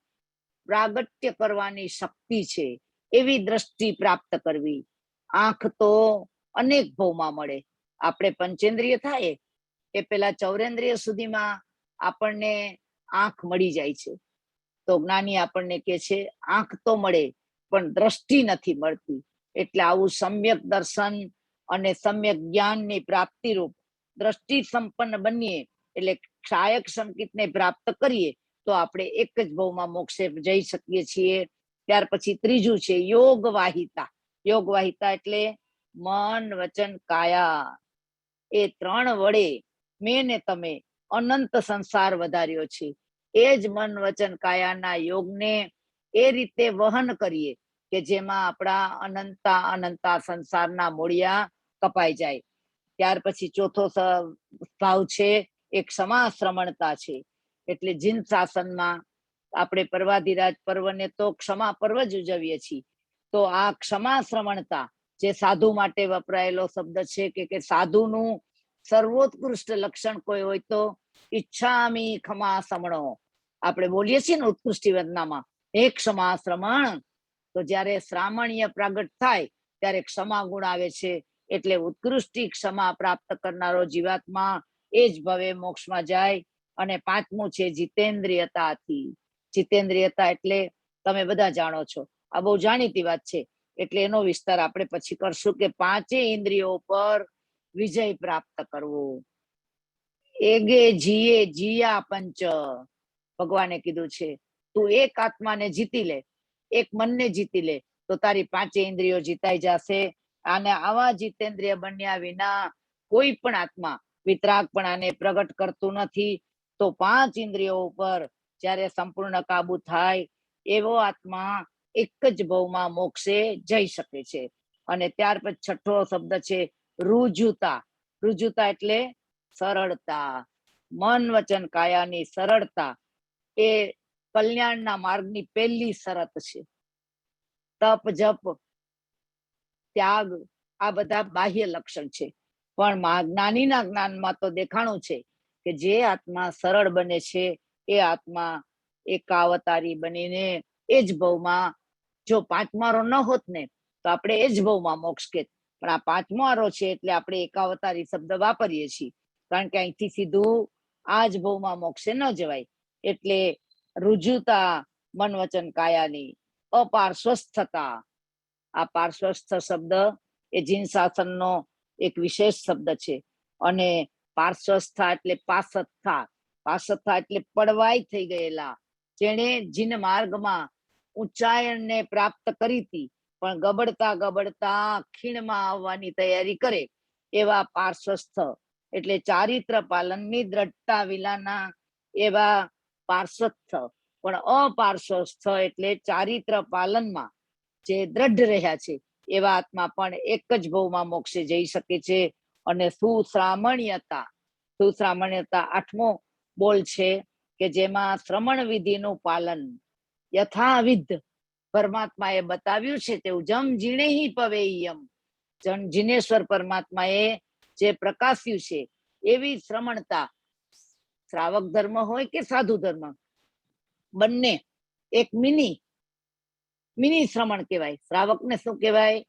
પ્રાગટ્ય કરવાની શક્તિ છે એવી દ્રષ્ટિ પ્રાપ્ત કરવી. આંખ તો અનેક ભવમાં મળે. આપણે પંચેન્દ્રિય થાય એ પેલા ચૌરેન્દ્રિય સુધીમાં આપણને આંખ મળી જાય છે. તો જ્ઞાની આપણને કે છે આંખ તો મળે પણ દ્રષ્ટિ નથી મળતી. એટલે આવું સમ્યક દર્શન અને સમ્યક જ્ઞાનની પ્રાપ્તિ રૂપ દ્રષ્ટિ સંપન્ન બનીએ એટલે ક્ષાયક સંકિતને પ્રાપ્ત કરીએ તો આપણે એક જ ભવમાં મોક્ષે જઈ શકીએ છીએ. ત્યાર પછી ત્રીજું છે યોગ વાહિતા. યોગ વાહિતા એટલે મન વચન કાયા, એ ત્રણ વડે મેં ને તમે અનંત સંસાર વધાર્યો છે. એ જ મન વચન કાયાના યોગને એ રીતે વહન કરીએ કે જેમાં આપણા અનંતા સંસારના મૂળિયા કપાઈ જાય. ત્યાર પછી ચોથો ભાવ છે એ ક્ષમાશ્રમણતા છે. એટલે જીન શાસનમાં આપણે પર્વાધિરાજ પર્વને તો ક્ષમા પર્વ જ ઉજવીએ છીએ. તો આ ક્ષમાશ્રમણતા જે સાધુ માટે વપરાયેલો શબ્દ છે કે સાધુનું સર્વોત્કૃષ્ટ લક્ષણ કોઈ હોય તો ઈચ્છામી ખમા સમણો. આપણે બોલીએ છીએ ને ઉત્કૃષ્ટિ વંદનામાં હે ક્ષમા શ્રમણ. તો જ્યારે શ્રામણીય પ્રાગટ થાય ત્યારે ક્ષમા ગુણ આવે છે. એટલે ઉત્કૃષ્ટિ ક્ષમા પ્રાપ્ત કરનારો જીવાત્મા એ જ ભવે મોક્ષમાં જાય. અને પાંચમું છે જીતેન્દ્રિયતાથી. જીતેન્દ્રિયતા એટલે તમે બધા જાણો છો, આ બહુ જાણીતી વાત છે. એટલે એનો વિસ્તાર આપણે પછી કરશું કે પાંચે ઇન્દ્રિયો પર વિજય પ્રાપ્ત કરવો. એગે જીએ જીયા પંચ. ભગવાને કીધું છે તું એક આત્માને જીતી લે, એક મનને જીતી લે તો તારી પાંચે ઇન્દ્રિયો જીતાઈ જશે. અને આવા જીતેન્દ્રિય બન્યા વિના કોઈ પણ આત્મા વિતરાગપણાને પ્રગટ કરતું નથી. તો પાંચ ઇન્દ્રિયો ઉપર જ્યારે સંપૂર્ણ કાબુ થાય એવો આત્મા એક જ ભવમાં મોક્ષે જઈ શકે છે. અને ત્યાર પછી છઠ્ઠો શબ્દ છે રુજુતા. રુજુતા એટલે સરળતા. મન વચન કાયાની સરળતા એ કલ્યાણના માર્ગની પહેલી શરત છે. તપ જપ ત્યાગ આ બધા બાહ્ય લક્ષણ છે. પણ જ્ઞાનીના જ્ઞાનમાં તો દેખાણું છે કે જે આત્મા સરળ બને છે એ આત્મા એકાવતારી બનીને એ જ ભવમાં, જો પાંચમારો ન હોત ને તો આપણે એ જ ભવમાં મોક્ષ કેત. પણ આ પાંચમારો છે એટલે આપણે એકાવતારી શબ્દ વાપરીએ છીએ, કારણ કે અહીંથી સીધું આ જ ભવમાં મોક્ષે ન જવાય. એટલે રુજુતા મન વચન કાયાની. અપાર્શ્વસ્થતા. આ પાર્શ્વસ્થ શબ્દ એ જીન શાસનનો એક વિશેષ શબ્દ છે. અને પાર્શ્વસ્થા એટલે પાસત્થા. પાસત્થા એટલે પડવાઈ થઈ ગયેલા, જેણે જીન માર્ગમાં ઊંચાઈને પ્રાપ્ત કરી હતી પણ ગબડતા ગબડતા ખીણમાં આવવાની તૈયારી કરે એવા પાર્શ્વસ્થ. એટલે ચારિત્ર પાલનની દ્રઢતા વિલાના એવા પાર્શ્વસ્થ. પણ અપાર્શ્વસ્થ એટલે ચારિત્ર પાલનમાં જે દ્રઢ રહ્યા છે એવા આત્મા પણ એક જ ભવમાં મોક્ષે જઈ શકે છે. અને સુશ્રામણ્યતા. સુશ્રામણ્યતા આઠમો બોલ છે કે જેમાં શ્રમણ વિધિનું પાલન યથાવિધ પરમાત્માએ બતાવ્યું છે તેવું જમ જીણે પવેયમ. જીનેશ્વર પરમાત્માએ જે પ્રકાશ્યું છે એવી શ્રમણતા. શ્રાવક ધર્મ હોય કે સાધુ ધર્મ, બંને એક મિની શ્રમણ કહેવાય. શ્રાવકને શું કહેવાય?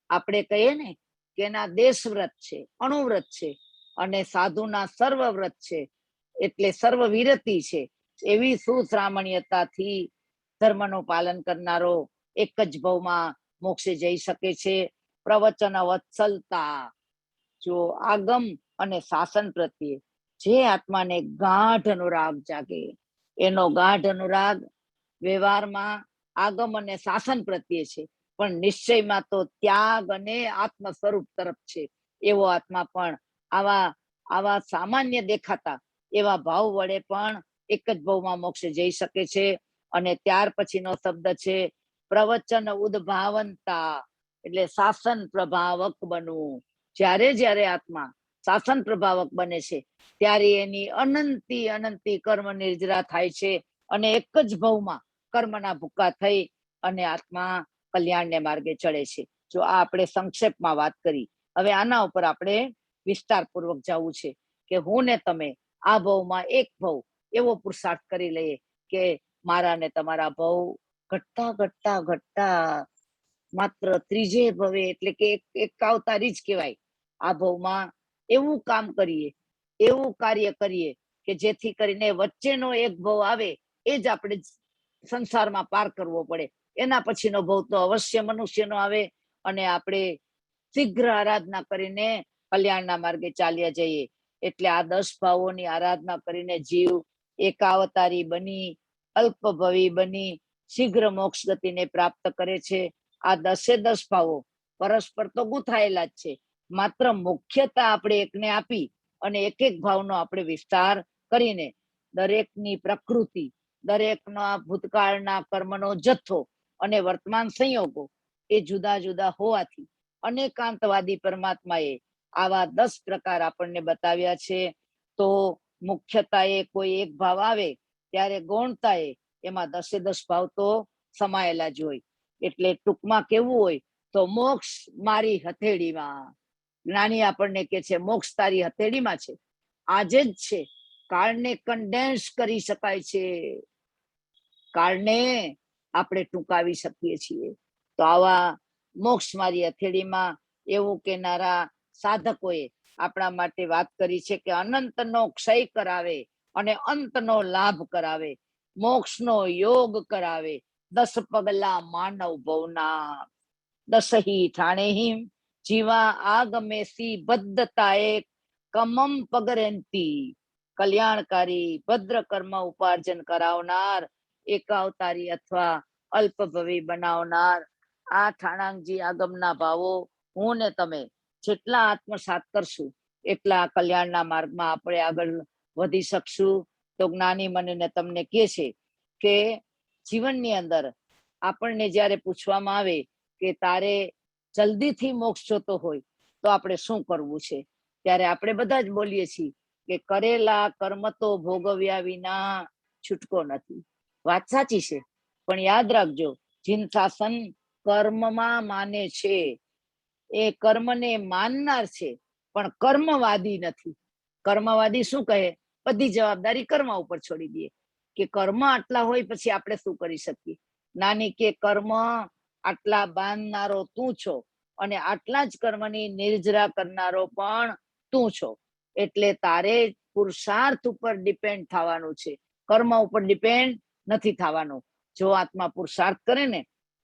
આપણે કહીએ ને કે એના દેશ વ્રત છે, અણુવ્રત છે, અને સાધુના સર્વ વ્રત છે એટલે સર્વ વિરતિ છે. એવી સુશ્રામણ્યતાથી ધર્મનું પાલન કરનારો એક જ ભવમાં મોક્ષે જઈ શકે છે. પ્રવચન વત્સલતા. જો આગમ અને શાસન પ્રત્યે જે આત્માને ગાઢ અનુરાગ જાગે, એનો ગાઢ અનુરાગ વ્યવહારમાં આગમ અને શાસન પ્રત્યે છે, પણ નિશ્ચયમાં તો ત્યાગ અને આત્મ સ્વરૂપ તરફ છે. એવો આત્મા પણ આવા સામાન્ય દેખાતા એવા ભાવ વડે પણ એક જ ભવમાં મોક્ષે જઈ શકે છે. અને ત્યાર પછીનો શબ્દ છે પ્રવચન ઉદ્ભાવનતા. એટલે શાસન પ્રભાવક બનવું. જ્યારે આત્મા શાસન પ્રભાવક બને છે ત્યારે એની અનંતી કર્મ નિર્જરા થાય છે. અને એક જ ભવમાં કર્મના ભૂકા થઈ અને આત્મા કલ્યાણને માર્ગે ચડે છે. જો આ આપણે સંક્ષેપમાં વાત કરી. હવે આના ઉપર આપણે વિસ્તારપૂર્વક જવું છે કે હું ને તમે આ ભવમાં એક ભવ એવો પુરુષાર્થ કરી લઈએ કે મારા ને તમારા ભાવ ઘટતા ઘટતા ઘટતા માત્ર ત્રીજે ભવે એટલે કે એક અવતારી જ કહેવાય. આ ભવમાં એવું કામ કરીએ, એવું કાર્ય કરીએ કે જેથી કરીને વચ્ચેનો એક ભવ આવે એ જ આપણે સંસારમાં પાર કરવો પડે. એના પછીનો ભવ તો અવશ્ય મનુષ્યનો આવે અને આપણે શીઘ્ર આરાધના કરીને કલ્યાણના માર્ગે ચાલ્યા જઈએ. એટલે આ 10 ભાવોની આરાધના કરીને જીવ એકાવતારી બની, અલ્પભવી બની શીઘ્ર મોક્ષ ગતિને પ્રાપ્ત કરે છે. આ 10 ભાવો પરસ્પર તો ગૂંથાયેલા જ છે, માત્ર મુખ્યતા આપણે એકને આપી અને એક એક ભાવનો આપણે વિસ્તાર કરીને દરેકની પ્રકૃતિ, દરેકના ભૂતકાળના કર્મનો જથ્થો અને વર્તમાન સંયોગો એ જુદા જુદા હોવાથી અનેકાંતવાદી પરમાત્માએ આવા 10 પ્રકાર આપણને બતાવ્યા છે. તો મુખ્યતાએ કોઈ એક ભાવ આવે ત્યારે ગૌણતાએ એમાં 10 ભાવ તો સમાયેલા જ હોય. એટલે ટૂંકમાં કેવું હોય તો મોક્ષ મારી હથેળીમાં. જ્ઞાની આપણને કે છે મોક્ષ તારી હથેળીમાં છે, આજે જ છે. કાળને કન્ડેન્સ કરી શકાય છે, કાળને આપણે ટૂંકાવી શકીએ છીએ. તો આવા મોક્ષ મારી હથેળીમાં એવું કેનારા સાધકોએ આપણા માટે વાત કરી છે કે અનંતનો ક્ષય કરાવે અને અંતનો લાભ કરાવે, મોક્ષનો યોગ કરાવે, 10 પગલા માનવ ભવના. 10 ઠાણેહિમ જીવા આગમે સી બદ્ધતાએ કમમ પગરેંતી. કલ્યાણકારી ભદ્ર કર્મ ઉપાર્જન કરાવનાર, એકાવતારી અથવા અલ્પભવી બનાવનાર આ ઠાણાંગજી આગમના ભાવો હું ને તમે જેટલા આત્મસાત કરશું એટલા કલ્યાણના માર્ગમાં આપણે આગળ વધી શકશું. તો જ્ઞાની મને ને તમને કહે છે કે જીવનની અંદર આપણને જ્યારે પૂછવામાં આવે કે તારે જલ્દીથી મોક્ષ જોતો હોય તો આપણે શું કરવું છે, ત્યારે આપણે બધા જ બોલીએ છીએ કે કરેલા કર્મ તો ભોગવ્યા વિના છૂટકો નથી. વાત સાચી છે, પણ યાદ રાખજો જીન શાસન કર્મમાં માને છે એ કર્મને માનનાર છે પણ કર્મવાદી નથી. કર્મવાદી શું કહે, બધી જવાબદારી કર્મ ઉપર છોડી દે કે કર્મ આટલા હોય પછી આપણે શું કરી શકીએ. નાની કે કર્મ આટલા બાંધનારો તું છો અને આટલા જ કર્મની નિર્જરા કરનારો પણ તું છો. એટલે તારે પુરુષાર્થ ઉપર ડિપેન્ડ થવાનું છે, કર્મ ઉપર ડિપેન્ડ નથી થવાનું. જો આત્મા પુરુષાર્થ કરે ને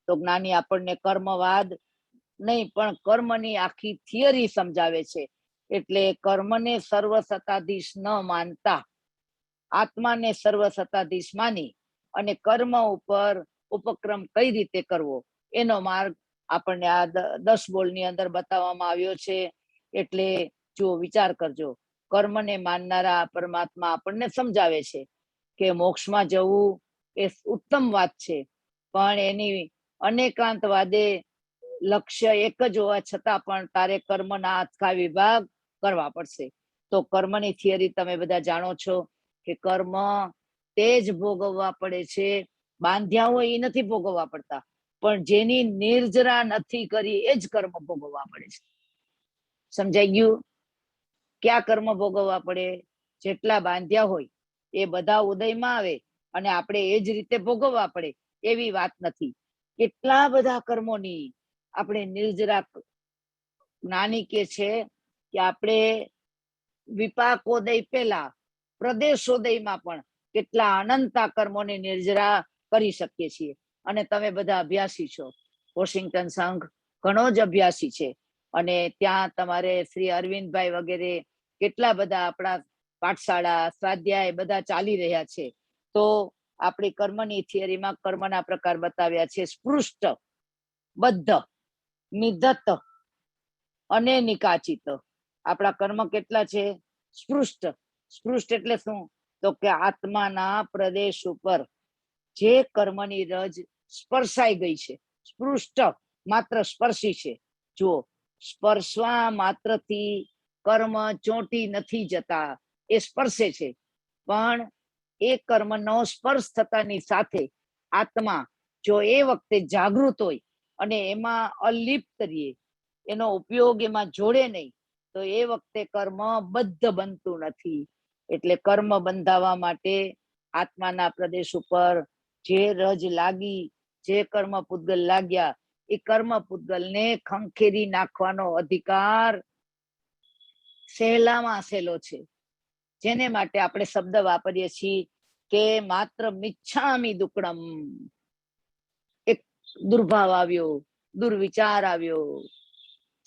તો જ્ઞાની આપણને કર્મવાદ નહીં પણ કર્મની આખી થિયરી સમજાવે છે. એટલે કર્મને સર્વસત્તાધીશ ન માનતા આત્માને સર્વસત્તાધીશ માની અને કર્મ ઉપર ઉપક્રમ કઈ રીતે કરવો એનો માર્ગ આપણને આ 10 બોલની અંદર બતાવવામાં આવ્યો છે. એટલે જો વિચાર કરજો, કર્મને માનનારા પરમાત્મા આપણને સમજાવે છે કે મોક્ષમાં જવું એ ઉત્તમ વાત છે, પણ એની અનેકાંતવાદે લક્ષ્ય એક જ હોવા છતાં પણ તારે કર્મના આખા વિભાગ કરવા પડશે. તો કર્મની થિયરી તમે બધા જાણો છો કે કર્મ તે જ ભોગવવા પડે છે, બાંધ્યા હોય એ નથી ભોગવવા પડતા, પણ જેની નિર્જરા નથી કરી એ જ કર્મ ભોગવવા પડે છે. સમજાઈ ગયું? ક્યાં કર્મ ભોગવવા પડે? જેટલા બાંધ્યા હોય એ બધા ઉદયમાં આવે અને આપણે એ જ રીતે ભોગવવા પડે એવી વાત નથી. કેટલા બધા કર્મોની આપણે નિર્જરા. જ્ઞાની કે છે કે આપણે વિપાકોદય પહેલા પ્રદેશોદયમાં પણ કેટલા અનંતા કર્મોની નિર્જરા કરી શકીએ છીએ. અને તમે બધા અભ્યાસી છો, વોશિંગ્ટન સંઘ ઘણો જ અભ્યાસી છે અને ત્યાં તમારે શ્રી અરવિંદભાઈ વગેરે કેટલા બધા આપણા પાઠશાળા સ્વાધ્યાય બધા ચાલી રહ્યા છે. તો આપણી કર્મની થિયરીમાં કર્મના પ્રકાર બતાવ્યા છે: સ્પૃષ્ટ, બદ્ધ, નિધત અને નિકાચિત. આપણા કર્મ કેટલા છે? સ્પૃષ્ટ. સ્પૃષ્ટ એટલે શું? તો કે આત્માના પ્રદેશ ઉપર જે કર્મની રજ સ્પર્શાઈ ગઈ છે. સ્પૃષ્ટ માત્ર સ્પર્શી છે. જો સ્પર્શવા માત્રથી કર્મ ચોંટી નથી જતા, એ સ્પર્શે છે, પણ એ કર્મનો સ્પર્શ થતાની સાથે આત્મા જો એ વખતે જાગૃત હોય અને એમાં અલિપ્ત રહીએ, એનો ઉપયોગ એમાં જોડે નહીં, તો એ વખતે કર્મ બદ્ધ બનતું નથી. એટલે કર્મ બંધાવવા માટે આત્માના પ્રદેશ ઉપર જે રજ લાગી, જે કર્મ પૂતગલ લાગ્યા, એ કર્મ પૂતગલને ખંખેરી નાખવાનો અધિકાર સહેલામાં સહેલો છે. જેને માટે આપણે શબ્દ વાપરીએ છીએ કે માત્ર મિચ્છામી દુક્કડમ. એક દુર્ભાવ આવ્યો, દુર્વિચાર આવ્યો,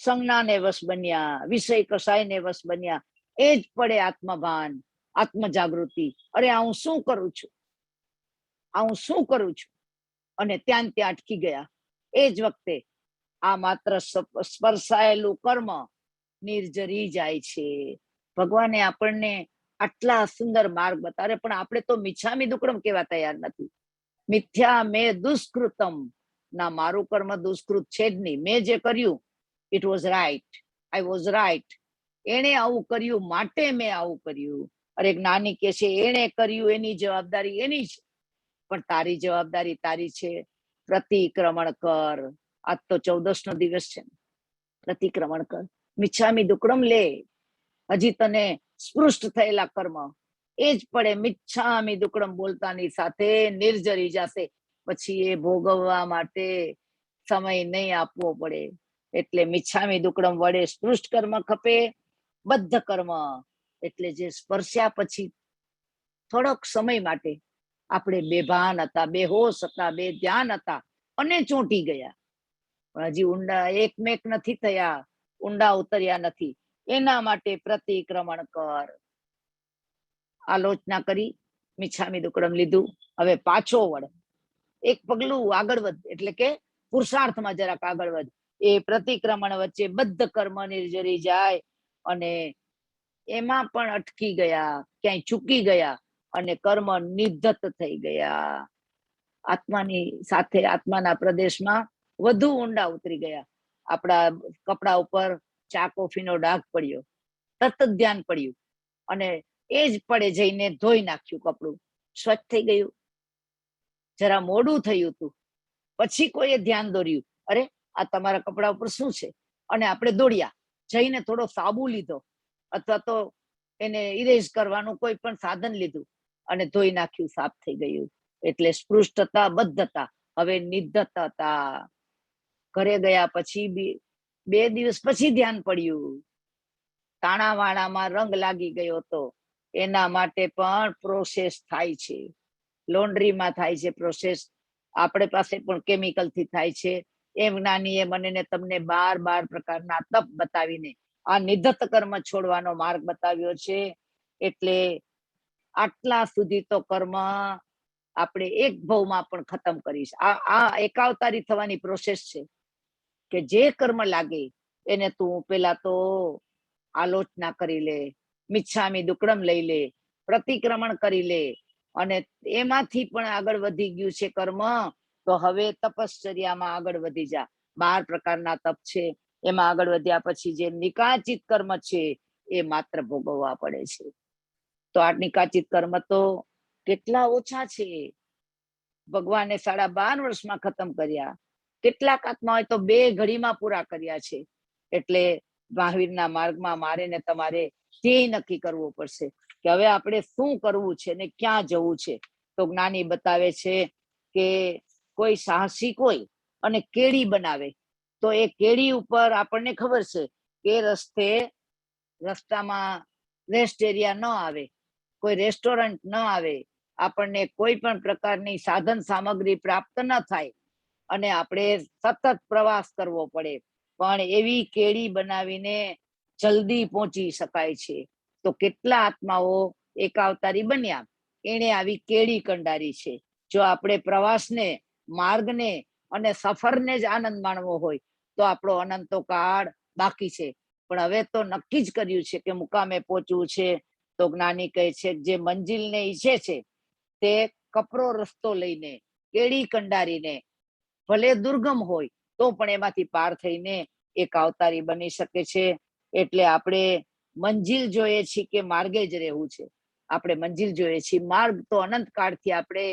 સંજ્ઞાને વશ બન્યા, વિષય કસાયને વશ બન્યા, એ જ પડે આત્મભાન, આત્મ જાગૃતિ. અરે આ હું શું કરું છું, આ હું શું કરું છું, અને ત્યાં અટકી ગયા. એ જ વખતે આ માત્ર સ્પર્શાયેલું કર્મ નિર્જરી જાય છે. ભગવાને આપણને આટલા સુંદર માર્ગ બતાવે, પણ આપણે તો મિચ્છામી દુક્કડમ કેવા તૈયાર નથી. મિથ્યા મે દુષ્કૃતમ, ના મારું કર્મ દુષ્કૃત છે જ નહીં. મેં જે કર્યું it was right, I was right. એને આવું કર્યું માટે મેં આવું કર્યું. અરે જ્ઞાની કે છે એને કર્યું એની જવાબદારી એની છે, પણ તારી જવાબદારી તારી છે. પ્રતિક્રમણ કર. આજ તો 14 નો દિવસ છે. પ્રતિક્રમણ કર, મિચ્છામી દુક્કડમ લે. હજી તને સ્પૃષ્ટ થયેલા કર્મ એ જ પડે. મિચ્છામી દુક્કડમ બોલતાની સાથે નિર્જરી જશે. પછી એ ભોગવવા માટે સમય નહીં આપવો પડે. એટલે મિચ્છામી દુક્કડમ વડે સ્પૃષ્ટ કર્મ ખપે. બદ્ધ કર્મ એટલે જે સ્પર્શ્યા પછી થોડોક સમય માટે આપણે બેભાન હતા, બેહોશ હતા, બે ધ્યાન હતા અને ચોંટી ગયા, પણ હજી ઊંડા એકમેક નથી થયા, ઊંડા ઉતર્યા નથી. એના માટે પ્રતિક્રમણ કર. આલોચના કરી, મિચ્છામી દુક્કડમ લીધું. હવે પાછો વળ, એક પગલું આગળ વધ, એટલે કે પુરુષાર્થમાં જરાક આગળ વધ. એ પ્રતિક્રમણ વચ્ચે બદ્ધ કર્મ નિર્જરી જાય અને એમાં પણ અટકી ગયા, ક્યાંય ચૂકી ગયા અને કર્મ નિધત થઈ ગયા. આત્માની સાથે આત્માના પ્રદેશમાં વધુ ઊંડા ઉતરી ગયા. આપણા કપડા ઉપર ચા કોફીનો ડાઘ પડ્યો, તરત જ ધ્યાન પડ્યું અને એ જ પડે જઈને ધોઈ નાખ્યું કપડું, સ્વચ્છ થઈ ગયું. જરા મોડું થયું હતું, પછી કોઈએ ધ્યાન દોર્યું, અરે આ તમારા કપડા ઉપર શું છે, અને આપણે દોડ્યા જઈને થોડો સાબુ લીધો અથવા તો એને ઇરેઝ કરવાનું કોઈ પણ સાધન લીધું અને ધોઈ નાખ્યું, સાફ થઈ ગયું. એટલે સ્પૃષ્ટતા, બદ્ધતા, હવે નિધત હતા. ઘરે ગયા પછી 2 દિવસ પછી ધ્યાન પડ્યું, તાણાવાણામાં રંગ લાગી ગયો હતો. એના માટે પણ પ્રોસેસ થાય છે, લોન્ડ્રીમાં થાય છે પ્રોસેસ, આપણે પાસે પણ કેમિકલ થી થાય છે. એમ જ્ઞાનીએ મને ને તમને 12 પ્રકારના તપ બતાવીને આ નિધત કર્મ છોડવાનો માર્ગ બતાવ્યો છે. એટલે આટલા સુધી તો કર્મ આપણે એક ભવમાં પણ ખતમ કરીશ. આ એકાવતારી થવાની પ્રોસેસ છે કે જે કર્મ લાગે એને તું પેલા તો આલોચના કરી લે, મિચ્છામી દુક્કડમ લઈ લે, પ્રતિક્રમણ કરી લે, અને એમાંથી પણ આગળ વધી ગયું છે કર્મ, તો હવે તપશ્ચર્યામાં આગળ વધી જા. 12 પ્રકારના તપ છે, એમાં આગળ વધ્યા પછી જે નિકાચિત કર્મ છે એ માત્ર ભોગવવા પડે છે. તો આ નિકાચિત કર્મ તો કેટલા ઓછા છે. ભગવાને 12.5 વર્ષમાં ખતમ કર્યા. કેટલાક આત્મા હોય તો 2 ઘડીમાં પૂરા કર્યા છે. એટલે મહાવીરના માર્ગમાં મારે ને તમારે ધ્યેય નક્કી કરવું પડશે કે હવે આપણે શું કરવું છે ને ક્યાં જવું છે. તો જ્ઞાની બતાવે છે કે કોઈ સાહસિક હોય અને કેડી બનાવે, તો એ કેડી ઉપર આપણને ખબર છે કે રસ્તામાં રેસ્ટ એરિયા ન આવે, કોઈ રેસ્ટોરન્ટ ન આવે, આપણને કોઈ પણ પ્રકારની સાધન સામગ્રી પ્રાપ્ત ન થાય અને આપણે સતત પ્રવાસ કરવો પડે, પણ એવી કેડી બનાવીને જલ્દી પહોંચી શકાય છે. તો કેટલા આત્માઓ એકાવતારી બન્યા, એને આવી કેડી કંડારી છે. જો આપણે પ્રવાસને, માર્ગને અને સફરને જ આનંદ માણવો હોય તો આપણો અનંતો કાળ બાકી છે. પણ હવે તો નક્કી જ કર્યું છે કે મુકામે પહોંચવું છે. તો જ્ઞાની કહે છે જે મંજિલને ઈચ્છે છે તે કપરો રસ્તો લઈને, કેડી કંડારીને, ભલે દુર્ગમ હોય તો પણ એમાંથી પાર થઈને એક અવતારી બની શકે છે. એટલે આપણે મંજિલ જોઈએ છીએ કે માર્ગે જ રહેવું છે? આપણે મંજિલ જોઈએ છીએ. માર્ગ તો અનંત કાળથી આપણે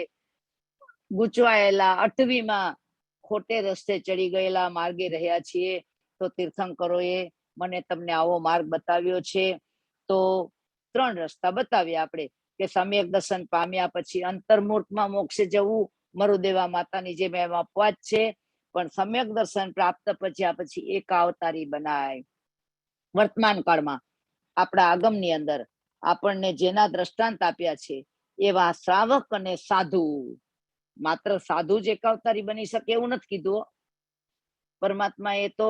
ગૂંચવાયેલા 8વીમાં ખોટે રસ્તે ચડી ગયેલા માર્ગે રહ્યા છીએ. તો તીર્થંકરોએ મને તમને આવો માર્ગ બતાવ્યો છે. તો 3 રસ્તા બતાવ્યા આપણે કે સમ્યક દર્શન પામ્યા પછી અંતર્મૂર્તમાં મોક્ષે જવું, મરુદેવા માતાની જેમ એમ અપવાદ છે, પણ સમ્યક દર્શન પ્રાપ્ત પછી એક અવતારી બનાય. વર્તમાન કાળમાં આપણા આગમની અંદર આપણને જેના દ્રષ્ટાંત આપ્યા છે એવા શ્રાવક અને સાધુ, માત્ર સાધુ જ એક અવતારી બની શકે એવું નથી કીધું. પરમાત્મા એ તો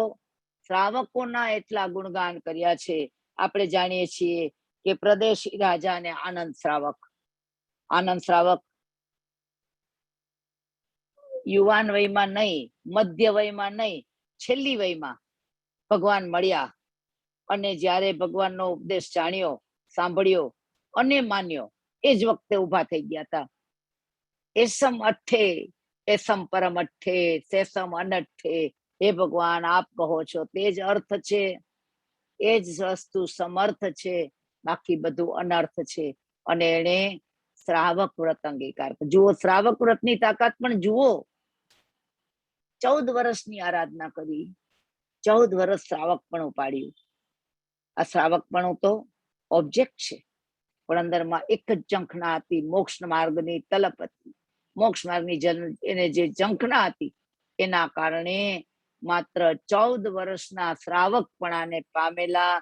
શ્રાવકોના એટલા ગુણગાન કર્યા છે. આપણે જાણીએ છીએ કે પ્રદેશી રાજા અને આનંદ શ્રાવક યુવાન વયમાં નહીં, મધ્ય વયમાં નહીં, છેલ્લી વયમાં ભગવાન મળ્યા અને જ્યારે ભગવાનનો ઉપદેશ જાણ્યો, સાંભળ્યો અને માન્યો, એ જ વખતે ઉભા થઈ ગયા હતા. એસમ અઠ્ઠે એસમ પરમ અઠ્ઠે સેસમ અનઠ્ઠે. હે ભગવાન, આપ કહો છો તે જ અર્થ છે, એ જ વસ્તુ સમર્થ છે, બાકી બધું અનર્થ છે. અને એને શ્રાવક વ્રત અંગીકાર. જુઓ, શ્રાવક વ્રતની તાકાત પણ જુઓ. 14 વર્ષની આરાધના કરી, 14 વર્ષ શ્રાવક પણ ઉપાડ્યું. આ શ્રાવક પણ તો ઓબ્જેક્ટ છે, પણ અંદરમાં એક જ ઝંખના હતી, મોક્ષ માર્ગની તલપ હતી. મોક્ષ માર્ગની એને જે ઝંખના હતી એના કારણે માત્ર 14 વર્ષના શ્રાવકપણાને પામેલા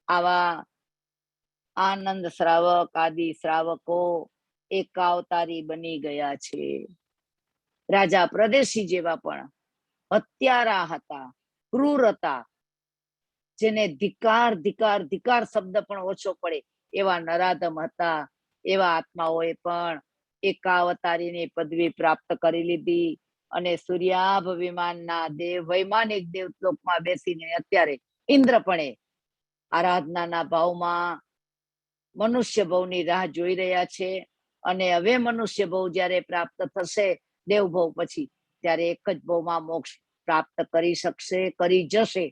આવા આનંદ શ્રાવક આદિ શ્રાવકો એકાવતારી બની ગયા છે. રાજા પ્રદેશી જેવા પણ હત્યારા હતા, ક્રૂર હતા, જેને ધિકાર ધિકાર ધિકાર શબ્દ પણ ઓછો પડે એવા નરાધમ હતા. એવા આત્માઓએ પણ એકાવતારીની પદવી પ્રાપ્ત કરી લીધી અને સૂર્યાભ વિમાનના વૈમાનિક દેવલોકમાં બેસીને અત્યારે ઇન્દ્રપણે આરાધનાના ભાવમાં મનુષ્ય ભવની રાહ જોઈ રહ્યા છે. અને હવે મનુષ્ય ભવ જ્યારે પ્રાપ્ત થશે દેવભવ પછી, ત્યારે એક જ ભવમાં મોક્ષ પ્રાપ્ત કરી શકશે, કરી જશે.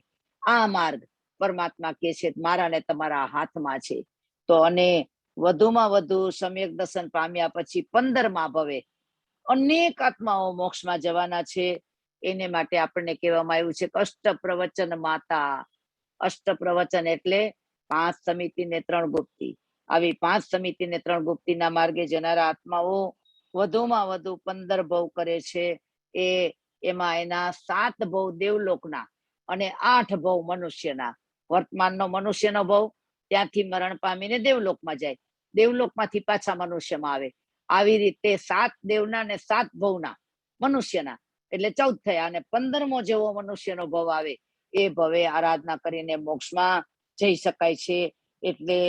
આ માર્ગ પરમાત્મા કે છે મારા ને તમારા હાથમાં છે. તો અને વધુમાં વધુ સમ્યક દર્શન પામ્યા પછી 15મા ભવે અનેક આત્માઓ મોક્ષમાં જવાના છે. એને માટે આપણને કહેવામાં આવ્યું છે કે અષ્ટ પ્રવચન માતા. અષ્ટ પ્રવચન એટલે 5 સમિતિ ને 3 ગુપ્તિ. આવી 5 સમિતિ ને 3 ગુપ્તિના માર્ગે જનારા આત્માઓ વધુમાં વધુ 15 ભવ કરે છે. એમાં એના 7 ભવ દેવલોકના અને 8 ભવ મનુષ્યના. વર્તમાનનો મનુષ્યનો ભવ, ત્યાંથી મરણ પામીને દેવલોકમાં જાય, દેવલોકમાંથી પાછા મનુષ્યમાં આવે. આવી રીતે 7 દેવના ને 7 ભવના મનુષ્યના, એટલે 14 થયા. અને 15મો જેવો મનુષ્યનો ભવ આવે એ ભવે આરાધના કરીને મોક્ષમાં જઈ શકાય છે. એટલે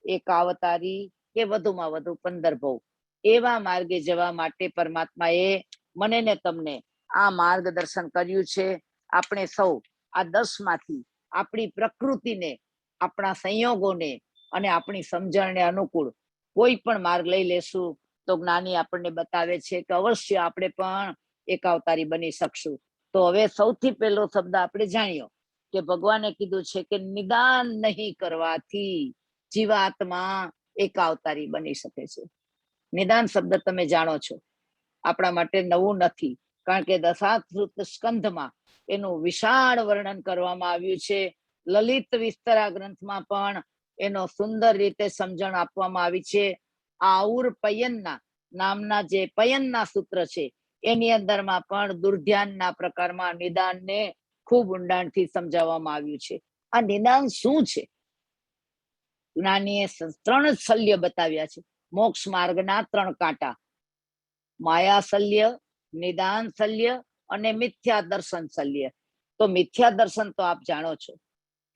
એક અવતારી કે વધુમાં વધુ 15 ભવ. એવા માર્ગે જવા માટે પરમાત્માએ મને ને તમને આ માર્ગદર્શન કર્યું છે. આપણે સૌ આ 10 માંથી આપણી પ્રકૃતિને, આપણા સંયોગોને અને આપણી સમજણને અનુકૂળ કોઈ પણ માર્ગ લઈ લેશું તો જ્ઞાની આપણને બતાવે છે કે અવશ્ય આપણે પણ એક અવતારી બની શકશું. તો હવે સૌથી પહેલો શબ્દ આપણે જાણ્યો કે ભગવાને કીધું છે કે નિદાન નહીં કરવાથી જીવાત્મા એક અવતારી બની શકે છે. નિદાન શબ્દ તમે જાણો છો, આપણા માટે નવું નથી, કારણ કે દશાશ્રુત સ્કંધમાં એનું વિશાળ વર્ણન કરવામાં આવ્યું છે. લલિત વિસ્તરા ગ્રંથમાં પણ એનો સુંદર રીતે સમજણ આપવામાં આવી છે. આઉર પયનના નામના જે પયનના સૂત્ર છે એની અંદરમાં પણ દુર્ધ્યાનના પ્રકારમાં નિદાનને ખૂબ ઊંડાણથી સમજાવવામાં આવ્યું છે. આ નિદાન શું છે? જ્ઞાનીએ 3 જ શલ્ય બતાવ્યા છે. મોક્ષ માર્ગના 3 કાંટા: માયા શલ્ય, નિદાન શલ્ય અને મિથ્યા દર્શન શલ્ય. તો મિથ્યા દર્શન તો આપ જાણો છો,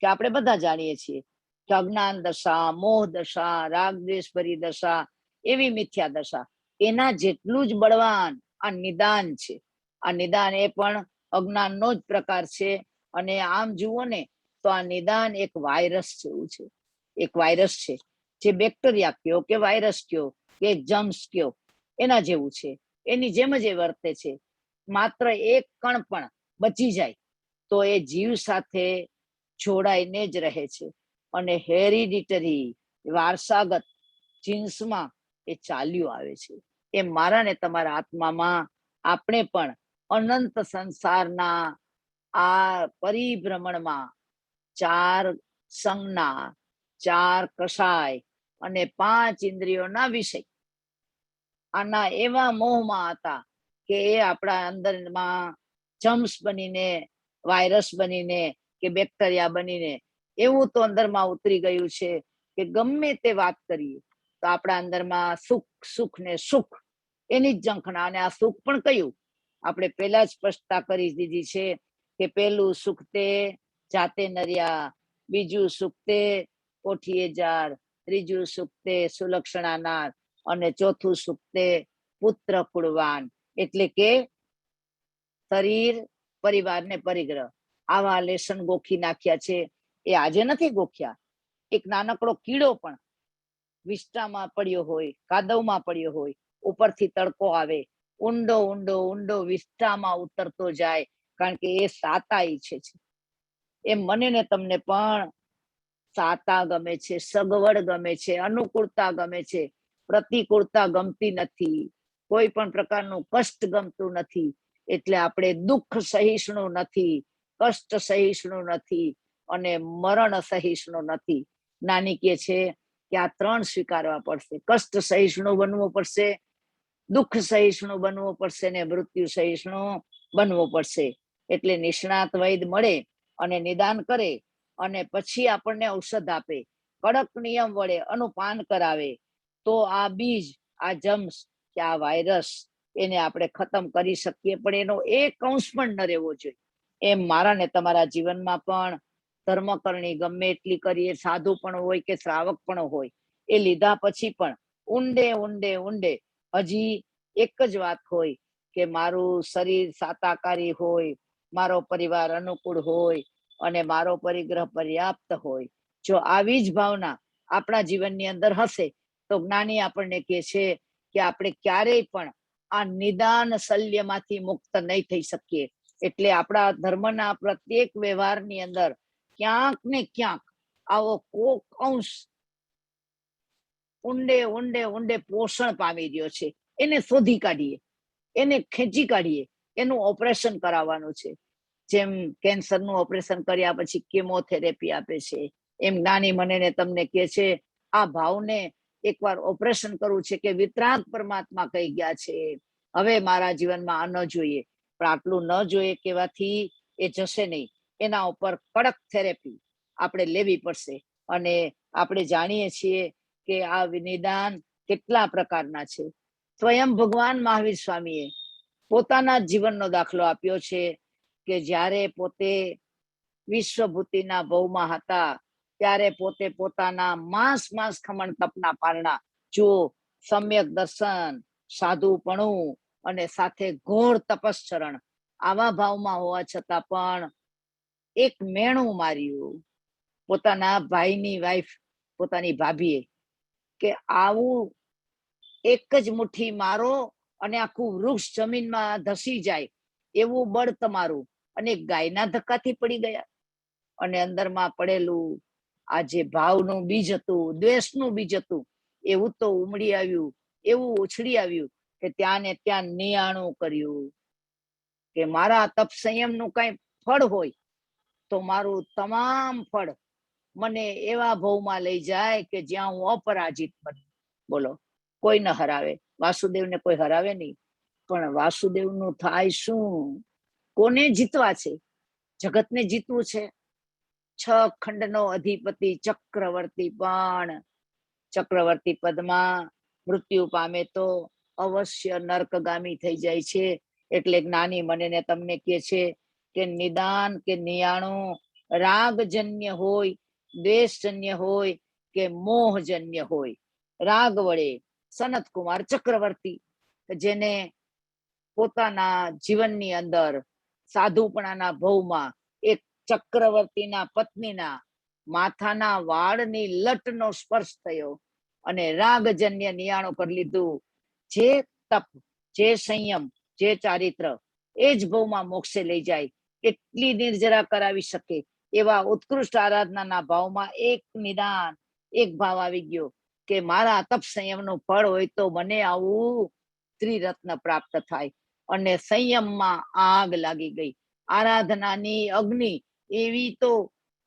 કે આપણે બધા જાણીએ છીએ કે અજ્ઞાન દશા, મોહ દશા, રાગ દ્વેષ ભરી દશા, એવી મિથ્યા દશા. એના જેટલું જ બળવાન આ નિદાન છે. આ નિદાન એ પણ અજ્ઞાનનો જ પ્રકાર છે. અને આમ જુઓ ને તો આ નિદાન એક વાયરસ જેવું છે. એક વાયરસ છે, જે બેક્ટેરિયા કયો કે વાયરસ કયો કે જમ્સ કયો, એના જેવું છે. એની જેમ જ એ વર્તે છે. માત્ર એક કણ પણ બચી જાય તો એ જીવ સાથે જોડાઈને જ રહે છે. અને હેરિડિટરી, વારસાગત જીન્સમાં એ ચાલ્યું આવે છે. એ મારા ને તમારા આત્મામાં આપણે પણ અનંત સંસારના આ પરિભ્રમણમાં 4 સંજ્ઞા, 4 કષાય અને 5 ઇન્દ્રિયોના વિષય, આના એવા મોહમાં હતા કે એ આપણા અંદરમાં જમ્સ બનીને, વાયરસ બનીને કે બેક્ટેરિયા બનીને એવું તો અંદરમાં ઉતરી ગયું છે કે ગમે તે વાત કરીએ તો આપણા અંદરમાં સુખ સુખ ને સુખ એની જ ઝંખના. અને આ સુખ પણ કયું આપણે પહેલા જ સ્પષ્ટતા કરી દીધી છે કે પેલું સુખ તે જાતે નર્યા, બીજું સુખ તે કોઠીએ જાર, ત્રીજું સુખ તે સુલક્ષણા નાર અને ચોથું સુખ તે પુત્ર કુળવાન. એટલે કે શરીર, પરિવાર ને પરિગ્રહ. આવા લેસન ગોખી નાખ્યા છે. એ આજે નથી ગોખ્યા. એક નાનકડો કીડો પણ વિષ્ટામાં પડ્યો હોય, કાદવમાં પડ્યો હોય, ઉપરથી તડકો આવે, ઊંડો ઊંડો ઊંડો વિષ્ટામાં ઉતરતો જાય, કારણ કે એ સાતા ઈચ્છે છે. એમ મને ને તમને પણ સાતા ગમે છે, સગવડ ગમે છે, અનુકૂળતા ગમે છે, પ્રતિકૂળતા ગમતી નથી, કોઈ પણ પ્રકારનું કષ્ટ ગમતું નથી. એટલે આપણે દુઃખ સહિષ્ણુ નથી, કષ્ટ સહિષ્ણુ નથી અને મરણ સહિષ્ણુ નથી. નાની કે છે કે આ ત્રણ સ્વીકારવા પડશે. કષ્ટ સહિષ્ણુ બનવું પડશે, દુઃખ સહિષ્ણુ બનવું પડશે ને મૃત્યુ સહિષ્ણુ બનવું પડશે. એટલે નિષ્ણાત વૈદ મળે અને નિદાન કરે અને પછી આપણને ઔષધ આપે, કડક નિયમ વડે અનુપાન કરાવે, તો આ બીજ, આ જમ્સ કે આ વાયરસ એને આપણે ખતમ કરી શકીએ. પણ એનો એક અંશ પણ ન રહેવો જોઈએ. એમ મારા ને તમારા જીવનમાં પણ ધર્મકરણી ગમે એટલી કરીએ, સાધુ પણ હોય કે શ્રાવક પણ હોય, એ લીધા પછી પણ ઊંડે ઊંડે ઊંડે હજી એક જ વાત હોય કે મારું શરીર સાતાકારી હોય, મારો પરિવાર અનુકૂળ હોય અને મારો પરિગ્રહ પર્યાપ્ત હોય. જો આવી જ ભાવના આપણા જીવનની અંદર હશે તો જ્ઞાની આપણને કહે છે કે આપણે ક્યારેય પણ આ નિદાન શલ્યમાંથી મુક્ત નહીં થઈ શકીએ. એટલે આપણા ધર્મના પ્રત્યેક વ્યવહારની અંદર ક્યાંક ને ક્યાંક આવો કોક અંશ ઊંડે ઊંડે ઊંડે પોષણ પામી રહ્યો છે. એને શોધી કાઢીએ, એને ખેંચી કાઢીએ, એનું ઓપરેશન કરાવવાનું છે. જેમ કેન્સરનું ઓપરેશન કર્યા પછી કેમોથેરેપી આપે છે, એમ જ્ઞાની મને ને તમને કહે છે આ ભાવને એકવાર ઓપરેશન કરવું છે કે વિતરાગ પરમાત્મા કહી ગયા છે હવે મારા જીવનમાં આ ન જોઈએ. પણ આટલું ન જોઈએ કહેવાથી એ જશે નહીં. એના ઉપર કડક થેરેપી આપણે લેવી પડશે. અને આપણે જાણીએ છીએ કે આ નિદાન કેટલા પ્રકારના છે. સ્વયં ભગવાન મહાવીર સ્વામીએ પોતાના જીવનનો દાખલો આપ્યો છે કે જ્યારે પોતે વિશ્વભૂતિના ભવમાં હતા ત્યારે પોતે પોતાના માંસ ખમણ તપના પારણા જુઓ, સમ્યક દર્શન, સાધુપણું અને સાથે ઘોર તપશ્ચરણ, આવા ભાવમાં હોવા છતાં પણ એક મેણું માર્યું પોતાના ભાઈની વાઈફ, પોતાની ભાભીએ, કે આવું એક જ મુઠ્ઠી મારો અને આખું વૃક્ષ જમીનમાં ધસી જાય એવું બળ તમારું. અને ગાયના ધક્કાથી પડી ગયા. અને અંદરમાં પડેલું આ જે ભાવનું બીજ હતું, દ્વેષનું બીજ હતું, એવું તો ઉમડી આવ્યું, એવું ઉછળી આવ્યું કે ત્યાં ને ત્યાં નિયાણું કર્યું કે મારા તપ સંયમનું કઈ ફળ હોય તો મારું તમામ ફળ મને એવા ભવમાં લઈ જાય કે જ્યાં હું અપરાજિત બનું. બોલો, કોઈ ન હરાવે. વાસુદેવને કોઈ હરાવે નહીં. પણ વાસુદેવનું થાય શું? કોને જીતવા છે? જગતને જીતવું છે. 6 ખંડનો અધિપતિ ચક્રવર્તી પણ ચક્રવર્તી પદમાં મૃત્યુ પામે તો અવશ્ય નર્કગામી થઈ જાય છે. એટલે જ્ઞાની મને ને તમને કહે છે કે નિદાન કે નિયાણું રાગજન્ય હોય, દ્વેષજન્ય હોય કે મોહજન્ય હોય. રાગ વડે સનત કુમાર ચક્રવર્તી, જેને પોતાના જીવનની અંદર સાધુપણાના ભવમાં એક ચક્રવર્તીના પત્નીના માથાના વાળની લટનો સ્પર્શ થયો અને રાગજન્ય નિયાણું કરી લીધું. જે તપ, જે સંયમ, જે ચારિત્ર એ જ ભવમાં મોક્ષે લઈ જાય, એટલી નિર્જરા કરાવી શકે એવા ઉત્કૃષ્ટ આરાધનાના ભાવમાં એક નિદાન, એક ભાવ આવી ગયો કે મારા તપ સંયમનું ફળ હોય તો મને આવું ત્રિરત્ન પ્રાપ્ત થાય. અને સંયમમાં આગ લાગી ગઈ. આરાધનાની અગ્નિ એવી તો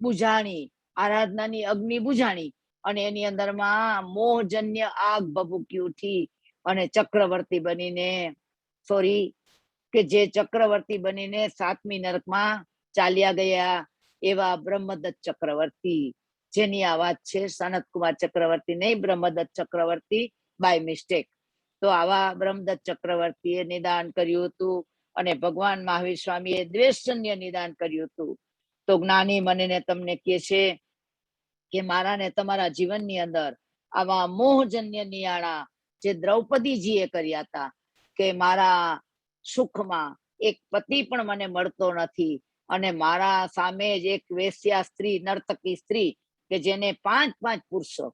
બુઝાણી, આરાધનાની અગ્નિ બુઝાણી અને એની અંદરમાં મોહજન્ય આગ ભભૂકી ઉઠી અને ચક્રવર્તી બનીને, સોરી, કે જે ચક્રવર્તી બનીને 7મી નરકમાં ચાલ્યા ગયા એવા બ્રહ્મદત્ત ચક્રવર્તી, જેની આ વાત છે, સનતકુમાર ચક્રવર્તી નહીં, બ્રહ્મદત્ત ચક્રવર્તી બાય મિસ્ટેક. તો આવા બ્રહ્મદત્ત ચક્રવર્તીએ નિદાન કર્યું હતું અને ભગવાન મહાવીર સ્વામીએ દ્વેષજન્ય નિદાન કર્યું હતું. તો જ્ઞાની મને તમને કહે છે કે મારા ને તમારા જીવનની અંદર આવા મોહજન્ય નિયાણા જે દ્રૌપદીજીએ કર્યા હતા કે મારા સુખમાં એક પતિ પણ મને મળતો નથી અને મારા સામે જ એક વેશ્યા સ્ત્રી, નર્તકી સ્ત્રી કે જેને 5 પુરુષો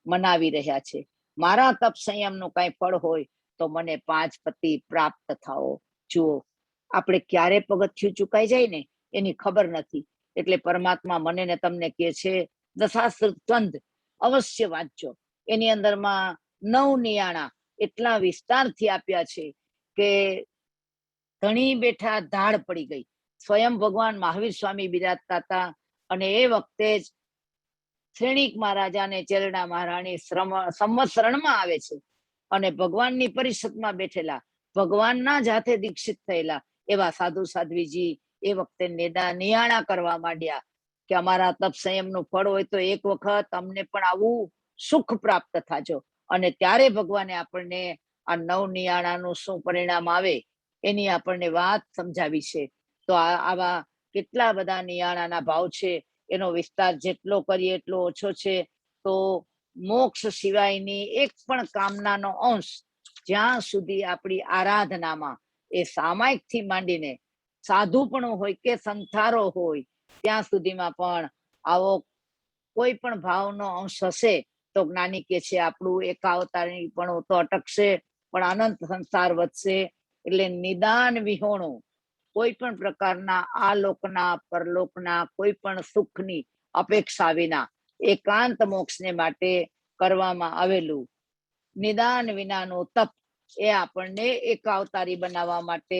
મનાવી રહ્યા છે, મારા તપ સંયમનું કઈ ફળ હોય તો મને 5 પતિ પ્રાપ્ત થાઓ. જુઓ, આપણે ક્યારે પગથિયું ચુકાઈ જાય ને એની ખબર નથી. એટલે પરમાત્મા મને ને તમને કહે છે દશાસ્ત્ર સ્કંદ અવશ્ય વાંચજો. એની અંદરમાં 9 નિયાણા એટલા વિસ્તારથી આપ્યા છે કે ધણી બેઠા ધાડ પડી ગઈ. સ્વયં ભગવાન મહાવીર સ્વામી બિરાજતા હતા અને એ વખતે જ શ્રેણીક મહારાજા ને ચેરડા મહારાણી સંવત્સરણમાં આવે છે અને ભગવાનની પરિષદમાં બેઠેલા, ભગવાનના જ હાથે દીક્ષિત થયેલા એવા સાધુ સાધ્વીજી એ વખતે નિયાણા કરવા માંડ્યા કે અમારા તપ સંયમનું ફળ હોય તો એક વખત અમને પણ આવું સુખ પ્રાપ્ત થાજો. અને ત્યારે ભગવાને આપણને આ 9 નિયાણાનું શું પરિણામ આવે એની આપણને વાત સમજાવી છે. તો આવા કેટલા બધા નિયાણાના ભાવ છે, એનો વિસ્તાર જેટલો કરીએ એટલો ઓછો છે. તો મોક્ષ સિવાયની એક પણ કામનાનો અંશ જ્યાં સુધી આપણી આરાધનામાં એ સામાયિક થી માંડીને સાધુપણું હોય કે સંથારો હોય ત્યાં સુધીમાં પણ આવો કોઈ પણ ભાવનો અંશ હશે તો જ્ઞાની કે છે આપણું એકાવતારી પણ તો અટકશે, પણ અનંત સંસાર વધશે. એટલે નિદાન વિહોણું કોઈ પણ પ્રકારના આલોકના પરલોકના કોઈ પણ સુખની અપેક્ષા વિના એકાંત મોક્ષને માટે કરવામાં આવેલું નિદાન વિનાનું તપ એ આપણને એકાવતારી બનાવવા માટે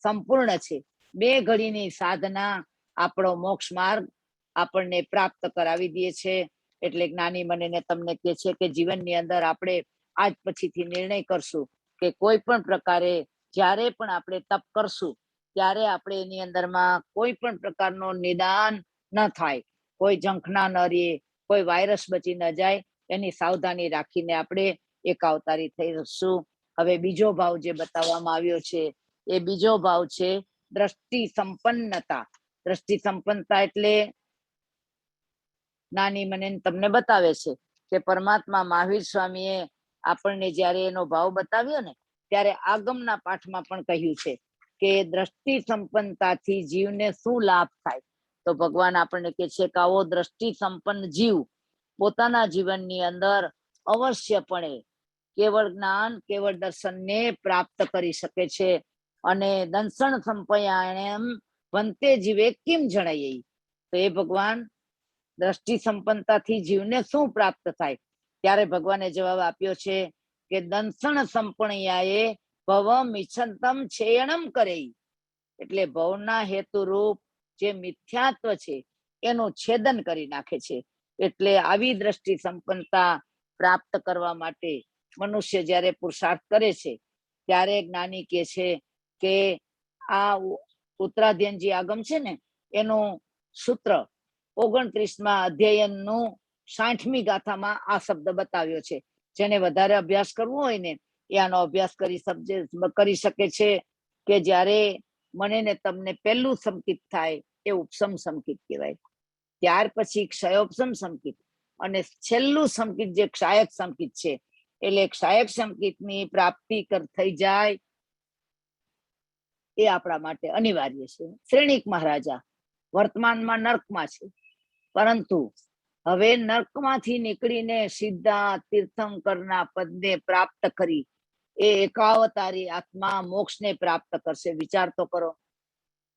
સંપૂર્ણ છે. 2 ઘડીની સાધના આપણો મોક્ષ માર્ગ આપણને પ્રાપ્ત કરાવી દે છે. એટલે જ્ઞાની મને તમને કહે છે કે જીવનની અંદર આપણે આજ પછીથી નિર્ણય કરશું કે કોઈ પણ પ્રકારે જ્યારે પણ આપણે તપ કરશું ત્યારે આપણે એની અંદરમાં કોઈ પણ પ્રકારનો નિદાન ન થાય, કોઈ ઝંખના ન રહે, કોઈ વાયરસ બચી ન જાય, એની સાવધાની રાખીને આપણે એકાવતારી થઈશું. હવે બીજો ભાવ જે બતાવવામાં આવ્યો છે એ બીજો ભાવ છે દ્રષ્ટિ સંપન્નતા. દ્રષ્ટિ સંપન્નતા એટલે નાની મને તમને બતાવે છે કે પરમાત્મા મહાવીર સ્વામીએ આપણને જ્યારે એનો ભાવ બતાવ્યો ને ત્યારે આગમના પાઠમાં પણ કહ્યું છે કે દ્રષ્ટિ સંપન્નતાથી જીવને શું લાભ થાય. તો ભગવાન આપણને કહે છે કે આવો દ્રષ્ટિ સંપન્ન જીવ પોતાના જીવનની અંદર અવશ્યપણે કેવળ જ્ઞાન, કેવળ દર્શનને પ્રાપ્ત કરી શકે છે. અને દંસણ સંપયાણેમ વંતે જીવે કેમ જણાય. તો એ ભગવાન દ્રષ્ટિ સંપન્નતાથી જીવને શું પ્રાપ્ત થાય ત્યારે ભગવાને જવાબ આપ્યો છે કે દંસણ સંપણ્યાએ ભવમ ઈચ્છંતમ છેયણમ કરે. એટલે ભવના હેતુરૂપ જે મિથ્યાત્વ છે એનું છેદન કરી નાખે છે. એટલે આવી દ્રષ્ટિ સંપન્નતા પ્રાપ્ત કરવા માટે મનુષ્ય જ્યારે પુરુષાર્થ કરે છે ત્યારે જ્ઞાની કહે છે કે આ ઉત્તરાધ્યનજી આગમ છે ને એનું સૂત્ર 29મા અધ્યયનનું 60મી ગાથામાં આ શબ્દ બતાવ્યો છે. જેને વધારે અભ્યાસ કરવો હોય ને એ આનો અભ્યાસ કરી શકે છે કે જ્યારે મને ને તમને પહેલું સંકિત થાય એ ઉપસમ સંકિત કહેવાય, ત્યાર પછી ક્ષયોપસમ સંકિત અને છેલ્લું સંકિત જે ક્ષાયક સંકિત છે. એટલે ક્ષાયક સંકિતની પ્રાપ્તિ થઈ જાય એ આપણા માટે અનિવાર્ય છે. શ્રેણીક મહારાજા વર્તમાનમાં નર્કમાં છે, પરંતુ હવે નર્કમાંથી નીકળીને સીધા તીર્થંકરના પદને પ્રાપ્ત કરી એ એકાવતારી આત્મા મોક્ષને પ્રાપ્ત કરશે. વિચાર તો કરો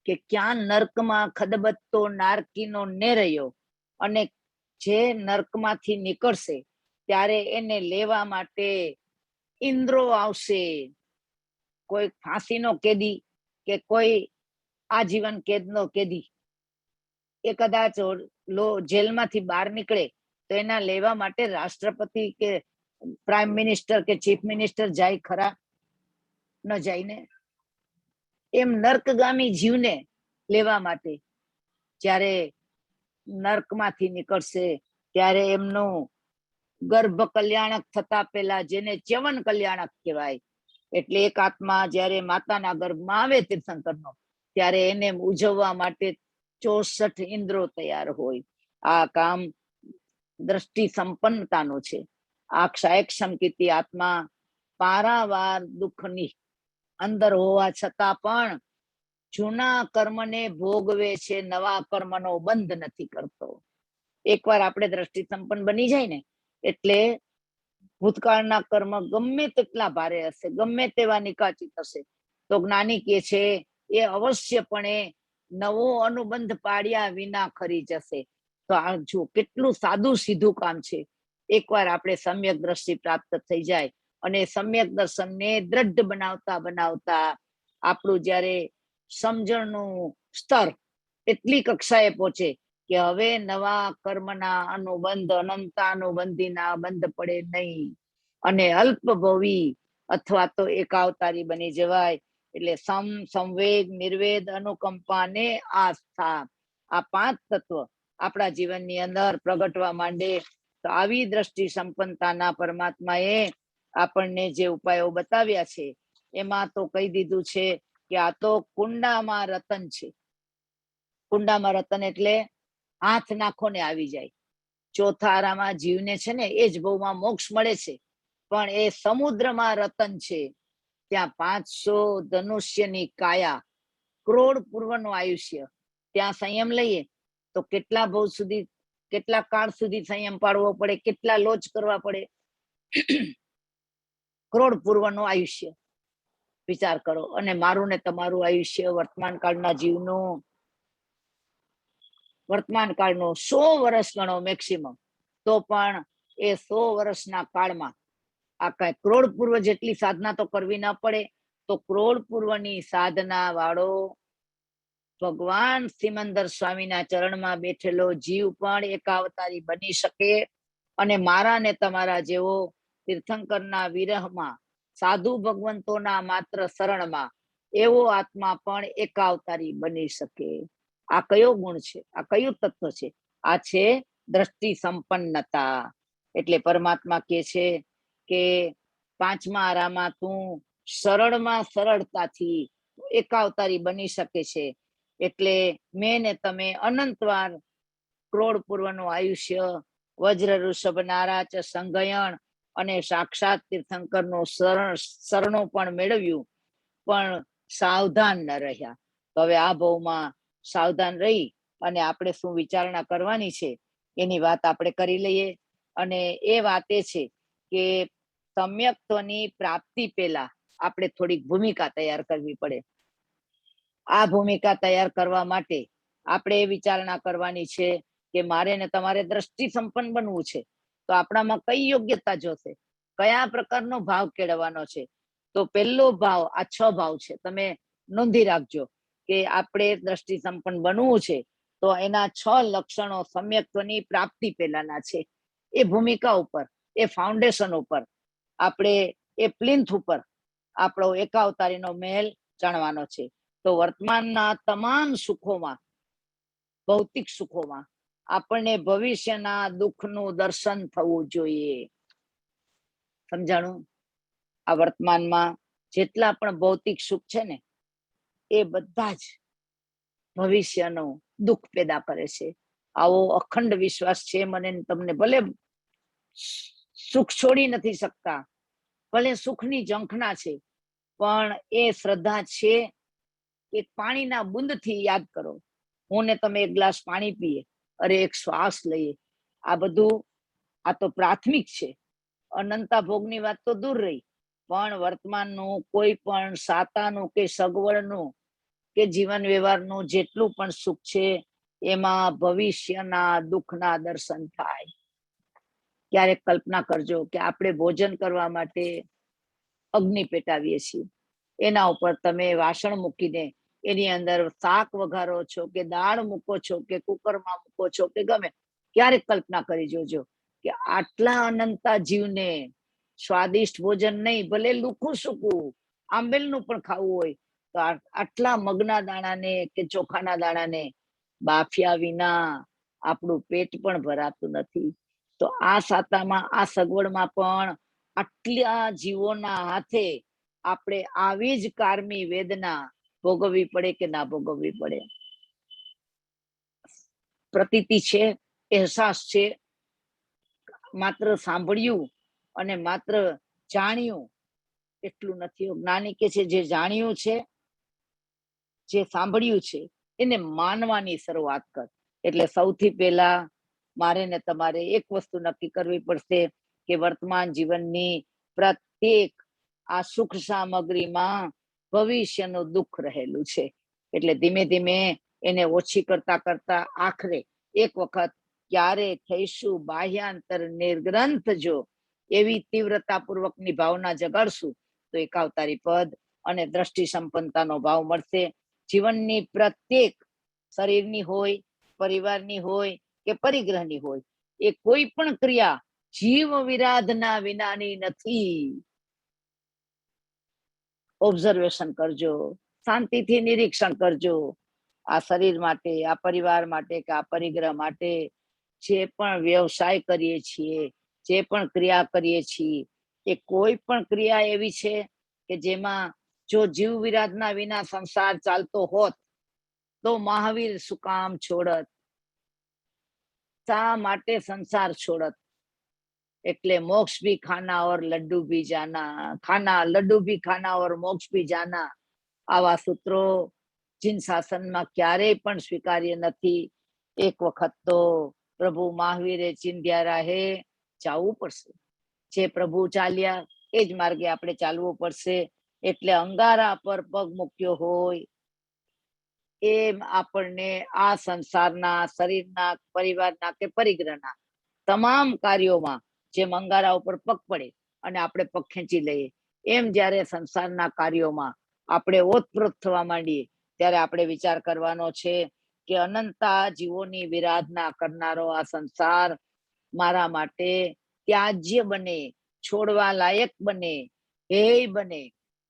કે ક્યાં નર્કમાં ખદબત્તો નારકીનો ને રહ્યો અને જે નર્કમાંથી નીકળશે ત્યારે એને લેવા માટે ઇન્દ્રો આવશે. કોઈ ફાંસીનો કેદી કે કોઈ આજીવન કેદનો કેદી એ કદાચ જેલમાંથી બહાર નીકળે તો એના લેવા માટે રાષ્ટ્રપતિ કે પ્રાઇમ મિનિસ્ટર કે ચીફ મિનિસ્ટર જાય ખરા? ન જાય ને. એમ નર્કગામી જીવને લેવા માટે જ્યારે નર્કમાંથી નીકળશે ત્યારે એમનું ગર્ભ કલ્યાણક થતા પહેલા, જેને ચ્યવન કલ્યાણક કહેવાય, એટલે એક આત્મા જ્યારે માતાના ગર્ભમાં આવે તીર્થંકરનો, ત્યારે એને ઉજવવા માટે 64 ઇન્દ્રો તૈયાર હોય. આ કામ દ્રષ્ટિ સંપન્નતાનો છે. આ ક્ષયક્ષમ કીર્તિ આત્મા પારાવાર દુઃખની અંદર હોવા છતાં પણ જૂના કર્મને ભોગવે છે, નવા કર્મનો બંધ નથી કરતો. એકવાર આપણે દ્રષ્ટિ સંપન્ન બની જાય ને એટલે ભૂતકાળના કર્મ ગમે તેટલા ભારે હશે, ગમે તેવા નિકાચિત હશે, તો જ્ઞાની કે છે એ અવશ્યપણે નવો અનુબંધ પાડ્યા વિના ખરી જશે. તો આ જો કેટલું સાદું સીધું કામ છે. એકવાર આપણે સમ્યક દ્રષ્ટિ પ્રાપ્ત થઈ જાય અને સમ્યક દર્શનને દ્રઢ બનાવતા બનાવતા આપણું જ્યારે સમજણનું સ્તર એટલી કક્ષાએ પહોંચે કે હવે નવા કર્મના અનુબંધ, અનંતાનુબંધીના બંધ પડે નહીં અને અલ્પભવી અથવા તો એકાવતારી બની જવાય. એટલે સંવેગ, નિર્વેદ, અનુકંપા ને આસ્થા, આ 5 તત્વ આપણા જીવનની અંદર પ્રગટવા માંડે. તો આવી દ્રષ્ટિ સંપન્નતાના પરમાત્માએ આપણને જે ઉપાયો બતાવ્યા છે એમાં તો કહી દીધું છે કે આ તો કુંડામાં રતન છે. કુંડામાં રતન એટલે હાથ નાખો ને આવી જાય. ચોથા આરામાં જીવને છે ને એ જ બહુમાં મોક્ષ મળે છે, પણ એ સમુદ્રમાં રતન છે. ત્યાં 500 ધનુષ્યની કાયા, કરોડ પૂર્વનું આયુષ્ય, ત્યાં સંયમ લઈએ તો કેટલા ભવ સુધી, કેટલા કાળ સુધી સંયમ પાડવો પડે, કેટલા લોચ કરવા પડે. કરોડ પૂર્વનું આયુષ્ય વિચાર કરો. અને મારું ને તમારું આયુષ્ય વર્તમાન કાળના જીવનું, વર્તમાન કાળનું 100 વર્ષ ગણો મેક્સિમમ, તો પણ એ 100 વર્ષના કાળમાં આ કઈ કરોડ પૂર્વ જેટલી સાધના તો કરવી ના પડે. તો કરોડ પૂર્વની સાધના વાળો ભગવાન સિમંદર સ્વામીના ચરણમાં બેઠેલો જીવ પણ એકાવતારી બની શકે. અને મારા ને તમારા જેવો તીર્થંકરના વિરહમાં, સાધુ ભગવંતોના માત્ર શરણમાં એવો આત્મા પણ એકાવતારી બની શકે. આ કયો ગુણ છે? આ કયું તત્વ છે? આ છે દ્રષ્ટિ સંપન્નતા. એટલે પરમાત્મા કે છે કે 5મા આરામાં તું સરળમાં સરળતાથી એકાવતારી બની શકે છે. એટલે મેં ને તમે અનંતવાર કરોડ પૂર્વનું આયુષ્ય, વજ્ર ઋષભ નારાચ સંગયણ અને સાક્ષાત તીર્થંકરનું શરણું પણ મેળવ્યું, પણ સાવધાન ન રહ્યા. તો હવે આ ભાવમાં સાવધાન રહી અને આપણે શું વિચારણા કરવાની છે એની વાત આપણે કરી લઈએ. અને એ વાત એ છે કે સમ્યક્ત્વની પ્રાપ્તિ પહેલા આપણે થોડીક ભૂમિકા તૈયાર કરવી પડે. આ ભૂમિકા તૈયાર કરવા માટે આપણે એ વિચારણા કરવાની છે કે મારે ને તમારે દ્રષ્ટિ સંપન્ન બનવું છે. તો આપણામાં કઈ યોગ્યતા જોશે, કયા પ્રકારનો ભાવ કેળવવાનો છે? તો પહેલો ભાવ, આ 6 ભાવ છે, તમે નોંધી રાખજો કે આપણે દ્રષ્ટિ સંપન્ન બનવું છે તો એના 6 લક્ષણો સમ્યક્ત્વની પ્રાપ્તિ પહેલાના છે. એ ભૂમિકા ઉપર, એ ફાઉન્ડેશન ઉપર આપણે, એ પ્લિન્થ ઉપર આપણો એકાવતારીનો મહેલ ચણવાનો છે. તો વર્તમાનના તમામ સુખોમાં, ભૌતિક સુખોમાં આપણને ભવિષ્યના દુઃખનું દર્શન થવું જોઈએ. સમજાણું? આ વર્તમાનમાં જેટલા પણ ભૌતિક સુખ છે ને એ બધા જ ભવિષ્યનું દુઃખ પેદા કરે છે. આવો અખંડ વિશ્વાસ છે મને તમને. ભલે સુખ છોડી નથી શકતા, ભલે સુખની ઝંખના છે, પણ એ શ્રદ્ધા છે કે પાણીના બુંદથી યાદ કરો. હું ને તમે 1 ગ્લાસ પાણી પીએ, અરે 1 શ્વાસ લઈએ, આ બધું આ તો પ્રાથમિક છે. અનંતા ભોગની વાત તો દૂર રહી, પણ વર્તમાનનું કોઈ પણ સાતાનું કે સગવડનું કે જીવન વ્યવહારનું જેટલું પણ સુખ છે એમાં ભવિષ્યના દુઃખના દર્શન થાય. ક્યારેક કલ્પના કરજો કે આપણે ભોજન કરવા માટે અગ્નિ પેટાવીએ છીએ, એના ઉપર તમે વાસણ મૂકીને એની અંદર શાક વઘારો છો કે દાળ મૂકો છો કે કુકરમાં મૂકો છો કે ગમે, ક્યારેક કલ્પના કરી જોજો કે આટલા અનંતા જીવને સ્વાદિષ્ટ ભોજન નહીં, ભલે લુખું સૂકું આંબેલનું પણ ખાવું હોય તો આટલા મગના દાણાને કે ચોખાના દાણાને બાફ્યા વિના આપણું પેટ પણ ભરાતું નથી. તો આ સાતામાં, આ સગવડમાં પણ આટલા જીવોના હાથે આપણે આવી જ કારમી વેદના ભોગવવી પડે કે ના ભોગવવી પડે? પ્રતીતિ છે, અહેસાસ છે, માત્ર સાંભળ્યું અને માત્ર જાણ્યું એટલું નથી. જ્ઞાની કે છે જે જાણ્યું છે, જે સાંભળ્યું છે, એને માનવાની શરૂઆત કર. એટલે સૌથી પહેલા મારે ને તમારે એક વસ્તુ નક્કી કરવી પડશે કે વર્તમાન જીવનની પ્રત્યેક આ સુખ સામગ્રીમાં ભવિષ્યનું દુઃખ રહેલું છે. એટલે ધીમે ધીમે એને ઓછી કરતા કરતા આખરે એક વખત ક્યારે થઈશું બાહ્યાંતર નિર્ગ્રંથ, જો એવી તીવ્રતાપૂર્વકની ભાવના જગાડશું તો એકાવતારી પદ અને દ્રષ્ટિ સંપન્નતાનો ભાવ મળશે. જીવનની પ્રત્યેક, શરીરની હોય, પરિવારની હોય કે પરિગ્રહની હોય, એ કોઈ પણ ક્રિયા જીવ વિરાધના વિનાની નથી. ઓબ્ઝર્વેશન કરજો, શાંતિથી નિરીક્ષણ કરજો. આ શરીર માટે, આ પરિવાર માટે કે આ પરિગ્રહ માટે જે પણ વ્યવસાય કરીએ છીએ, જે પણ ક્રિયા કરીએ છીએ, એ કોઈ પણ ક્રિયા એવી છે કે જેમાં જો જીવ વિરાધના વિના સંસાર ચાલતો હોત તો મહાવીર શું કામ છોડત? શા માટે સંસાર છોડત? એટલે મોક્ષ ભી ખાના ઓર લડ્ડુ ભી જાના, ખાના લડ્ડુ ભી ખાના ઓર મોક્ષ ભી જાના, આવા સૂત્રો જીન શાસનમાં ક્યારેય પણ સ્વીકાર્ય નથી. એક વખત તો પ્રભુ મહાવીરે ચિંધ્યા રાહે ચાલવું પડશે. જે પ્રભુ ચાલ્યા એ જ માર્ગે આપણે ચાલવું પડશે. એટલે અંગારા પર પગ મૂક્યો હોય એમ આપણને આ સંસારના, શરીરના, પરિવારના કે પરિગ્રહના તમામ કાર્યોમાં જેમ અંગારા ઉપર પગ પડે અને આપણે પગ ખેંચી લઈએ, એમ જ્યારે સંસારના કાર્યોમાં આપણે ઓતપ્રોત થવા માંડીએ ત્યારે આપણે વિચાર કરવાનો છે કે અનંતા જીવોની વિરાધના કરનારો આ સંસાર મારા માટે ત્યાજ્ય બને, છોડવા લાયક બને, ધ્યેય બને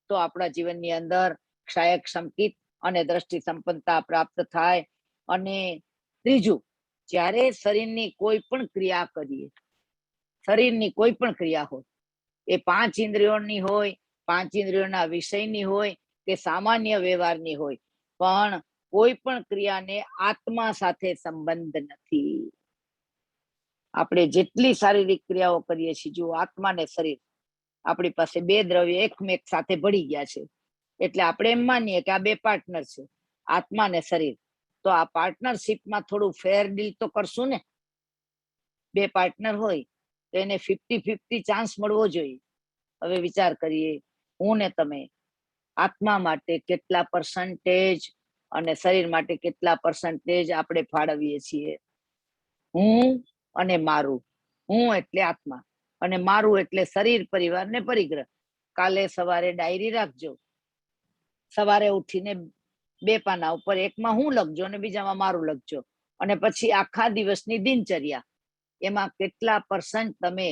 તો આપણા જીવનની અંદર ક્ષાયક સંકિત અને દ્રષ્ટિ સંપન્નતા પ્રાપ્ત થાય. અને ત્રીજું, જ્યારે શરીરની કોઈ પણ ક્રિયા કરીએ, શરીરની કોઈ પણ ક્રિયા હોય, એ 5 ઇન્દ્રિયોની હોય, 5 ઇન્દ્રિયોના વિષયની હોય કે સામાન્ય વ્યવહારની હોય, પણ કોઈ પણ ક્રિયાને આત્મા સાથે સંબંધ નથી. આપણે જેટલી શારીરિક ક્રિયાઓ કરીએ છીએ, જો આત્મા ને શરીર, આપણી પાસે બે દ્રવ્ય એકમેક સાથે ભળી ગયા છે. એટલે આપણે એમ માનીએ કે આ બે પાર્ટનર છે, આત્મા ને શરીર. તો આ પાર્ટનરશિપમાં થોડું ફેર ડીલ તો કરશું ને. બે પાર્ટનર હોય તો એને 50-50 ચાન્સ મળવો જોઈએ. હવે વિચાર કરીએ, હું ને તમે આત્મા માટે કેટલા પર્સન્ટેજ અને શરીર માટે કેટલા પર્સન્ટેજ આપણે ફાળવીએ છીએ. હું અને મારું. હું એટલે આત્મા અને મારું એટલે શરીર, પરિવાર ને પરિગ્રહ. કાલે સવારે ડાયરી રાખજો. સવારે ઉઠીને 2 પાના ઉપર એકમાં હું લખજો અને બીજામાં મારું લખજો. અને પછી આખા દિવસની દિનચર્યા, એમાં કેટલા પર્સન્ટ તમે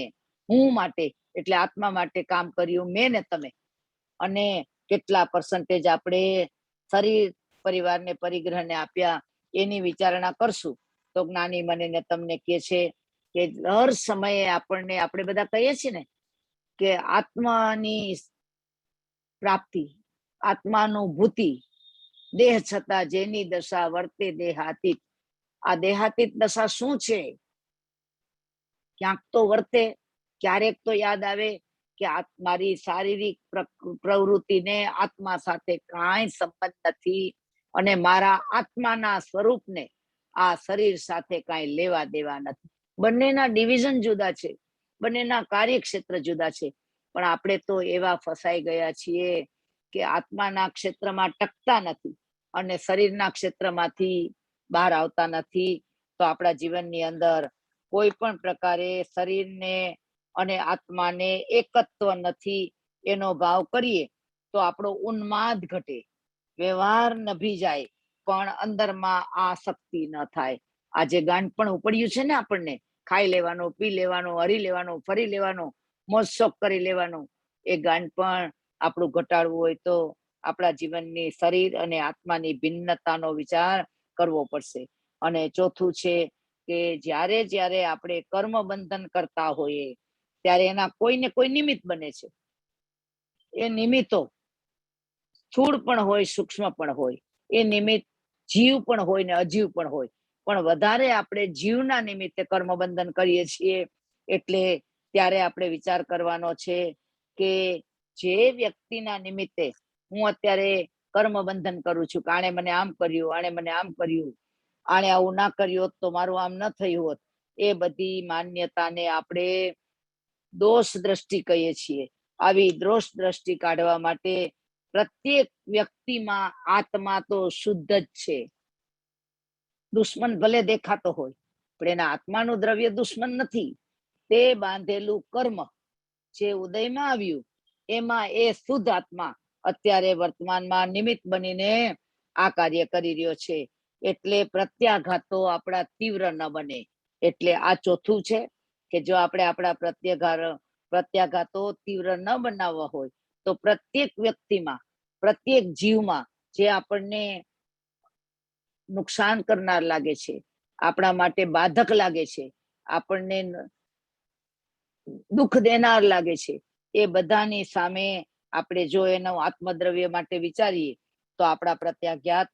હું માટે એટલે આત્મા માટે કામ કર્યું, મેં ને તમે, અને કેટલા પર્સન્ટેજ આપણે શરીર, પરિવારને, પરિગ્રહને આપ્યા, એની વિચારણા કરશું. તો જ્ઞાની મને ને તમને કહે છે કે હર સમયે આપણને, આપણે બધા કહીએ છીએ ને કે આત્માની પ્રાપ્તિ, આત્માનુભૂતિ, દેહ છતાં જેની દશા વર્તે દેહાતીત. આ દેહાતીત દશા શું છે? ક્યાંક તો વર્તે, ક્યારેક તો યાદ આવે કે મારી શારીરિક પ્રવૃત્તિને આત્મા સાથે કાંઈ સંબંધ નથી અને મારા આત્માના સ્વરૂપને આ શરીર સાથે કાંઈ લેવા દેવા નથી. બંનેના ડિવિઝન જુદા છે, બંનેના કાર્યક્ષેત્ર જુદા છે. પણ આપણે તો એવા ફસાઈ ગયા છીએ કે આત્માના ક્ષેત્રમાં ટકતા નથી અને શરીરના ક્ષેત્રમાંથી બહાર આવતા નથી. તો આપણા જીવનની અંદર કોઈ પણ પ્રકારે શરીરને અને આત્માને એકત્વ નથી એનો ભાવ કરીએ તો આપણો ઉન્માદ ઘટે, વ્યવહાર નભી જાય, પણ અંદરમાં આસક્તિ ન થાય. આજે ગાંઠપણ ઉપડ્યું છે ને આપણને, ખાઈ લેવાનું, પી લેવાનું, હરી લેવાનું, ફરી લેવાનું, મોજ શોખ કરી લેવાનું, એ ગાંઠપણ આપણું ઘટાડવું હોય તો આપણા જીવનની શરીર અને આત્માની ભિન્નતાનો વિચાર કરવો પડશે. અને ચોથું છે કે જ્યારે જ્યારે આપણે કર્મ બંધન કરતા હોઈએ ત્યારે એના કોઈને કોઈ નિમિત્ત બને છે. એ નિમિત્તો સ્થૂળ પણ હોય, સૂક્ષ્મ પણ હોય. એ નિમિત્ત જીવ પણ હોય ને અજીવ પણ હોય. પણ વધારે આપણે જીવના નિમિત્તે કર્મ બંધન કરીએ છીએ. એટલે ત્યારે આપણે વિચાર કરવાનો છે કે જે વ્યક્તિના નિમિત્તે હું અત્યારે કર્મ બંધન કરું છું કે આણે મને આમ કર્યું, આણે મને આમ કર્યું, આણે આવું ના કર્યું હોત તો મારું આમ ન થયું હોત, એ બધી માન્યતાને આપણે દોષ દ્રષ્ટિ કહીએ છીએ. આવી દોષ દ્રષ્ટિ કાઢવા માટે પ્રત્યેક વ્યક્તિમાં આત્મા તો શુદ્ધ જ છે. દુશ્મન ભલે દેખાતો હોય પણ એના આત્માનું દ્રવ્ય દુશ્મન નથી. તે બાંધેલું કર્મ જે ઉદયમાં આવ્યું એમાં એ શુદ્ધ આત્મા અત્યારે વર્તમાનમાં નિમિત્ત બનીને આ કાર્ય કરી રહ્યો છે. એટલે પ્રત્યાઘાતો આપણા તીવ્ર ન બને. એટલે આ ચોથું છે કે જો આપણે આપણા પ્રત્યાઘાતો તીવ્ર ન બનાવવા હોય તો પ્રત્યેક વ્યક્તિમાં, પ્રત્યેક જીવમાં જે આપણને નુકસાન કરનાર લાગે છે, આપણા માટે બાધક લાગે છે, આપણને દુઃખ દેનાર લાગે છે, એ બધાની સામે આપણે જો એનો આત્મદ્રવ્ય માટે વિચારીએ તો આપણા પ્રત્યાઘાત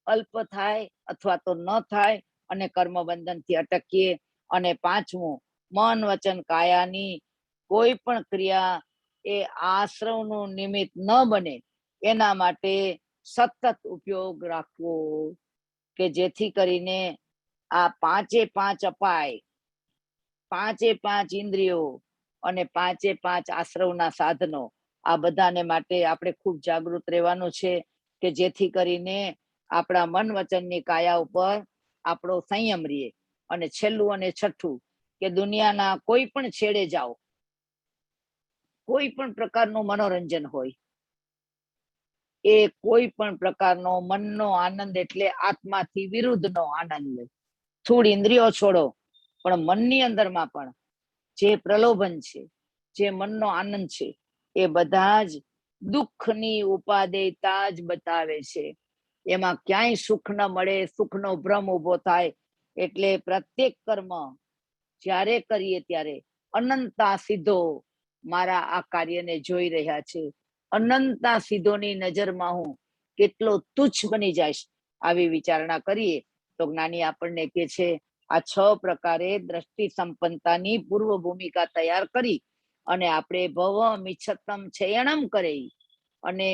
અલ્પ થાય અથવા તો ન થાય અને કર્મ બંધનથી અટકીએ. અને પાંચમું, મન વચન કાયાની કોઈ પણ ક્રિયા એ આશ્રવનું નિમિત્ત ન બને એના માટે સતત ઉપયોગ રાખવો કે જેથી કરીને આ પાંચે પાંચ અપાય, પાંચે પાંચ ઇન્દ્રિયો અને પાંચે પાંચ આશ્રવના સાધનો, આ બધાને માટે આપણે ખૂબ જાગૃત રહેવાનું છે કે જેથી કરીને આપણા મન વચનની કાયા ઉપર આપણો સંયમ રહે. અને છેલ્લું અને છઠ્ઠું કે દુનિયાના કોઈ પણ છેડે જાઓ, કોઈ પણ પ્રકારનું મનોરંજન હોય, એ કોઈ પણ પ્રકારનો મનનો આનંદ એટલે આત્માથી વિરુદ્ધનો આનંદ. થોડી ઇન્દ્રિયો છોડો પણ મનની અંદરમાં પણ જે પ્રલોભન છે, જે મનનો આનંદ છે, એ બધા જ દુઃખની ઉપાદેયતા જ બતાવે છે. એમાં ક્યાંય સુખ ન મળે, સુખનો ભ્રમ ઉભો થાય. એટલે પ્રત્યેક કર્મ જ્યારે કરીએ ત્યારે અનંતા સિદ્ધો મારા આ કાર્યને જોઈ રહ્યા છે. અનંતા સિદ્ધોની નજરમાં હું કેટલો તુચ્છ બની જઈશ, આવી વિચારણા કરીએ તો જ્ઞાની આપણને કે છે આ 6 પ્રકારે દ્રષ્ટિ સંપન્નતાની પૂર્વ ભૂમિકા તૈયાર કરી અને આપણે ભવ મિચ્છતમ છયણમ કરી અને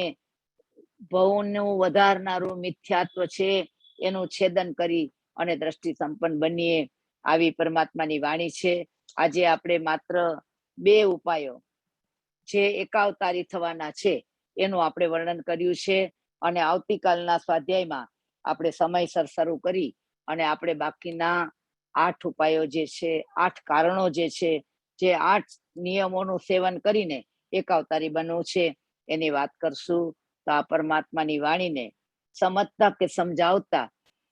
ભવનું વધારનારું મિથ્યાત્વ છે એનું છેદન કરી અને દ્રષ્ટિ સંપન્ન બનીએ. આવી પરમાત્માની વાણી છે. આજે આપણે માત્ર 2 ઉપાયો જે એકાવતારી થવાના છે એનું આપણે વર્ણન કર્યું છે. અને આવતીકાલના સ્વાધ્યાયમાં આપણે સમયસર શરૂ કરી અને આપણે બાકીના 8 ઉપાયો જે છે, 8 કારણો જે છે, જે 8 નિયમોનું સેવન કરીને એકાવતારી બનવું છે એની વાત કરશું. તો આ પરમાત્માની વાણીને સમજતા કે સમજાવતા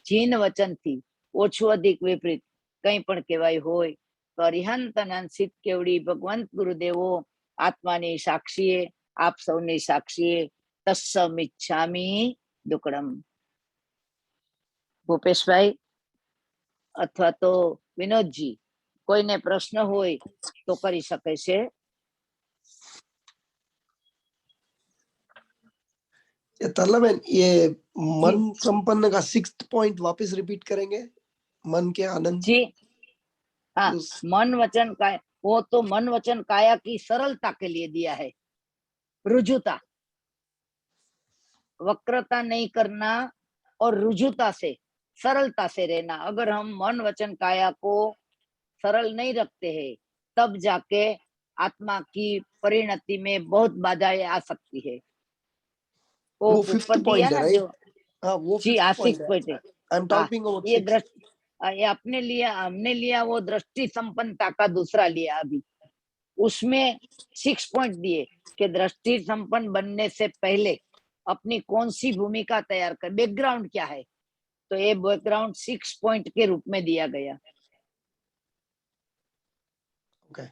જીન વચનથી ઓછું અધિક વિપરીત કંઈ પણ કહેવાય હોય તો અરિહંત અનંત કેવડી ભગવંત ગુરુદેવો આત્માની સાક્ષીએ, આપ સૌની સાક્ષીએ તસ્સમિચ્છામી દુક્કડમ. ભૂપેશભાઈ અથવા તો વિનોદજી, કોઈને પ્રશ્ન હોય તો કરી શકે છે. तरला बहन, ये मन संपन्न का 6th पॉइंट वापस रिपीट करेंगे? मन के आनंद जी हाँ, उस... मन वचन काया, वो तो मन वचन काया की सरलता के लिए दिया है. रुजुता, वक्रता नहीं करना और रुजुता से, सरलता से रहना. अगर हम मन वचन काया को सरल नहीं रखते हैं तब जाके आत्मा की परिणति में बहुत बाधाएं आ सकती है. वो 5th ऊपर दिया पॉइंट है, ना राइट? जो, हाँ, वो जी 5th सिक्स पॉइंट पॉइंट है. है. आई एम हाँ, टॉकिंग अबाउट ये 6th. दृष्टि, ये हमने लिया वो दृष्टि संपन्नता का दूसरा लिया. अभी उसमें 6 पॉइंट दिए कि दृष्टि संपन्न बनने से पहले अपनी कौन सी भूमिका तैयार कर, बैकग्राउंड क्या है, तो ये बैकग्राउंड 6 पॉइंट के रूप में दिया गया. ओके,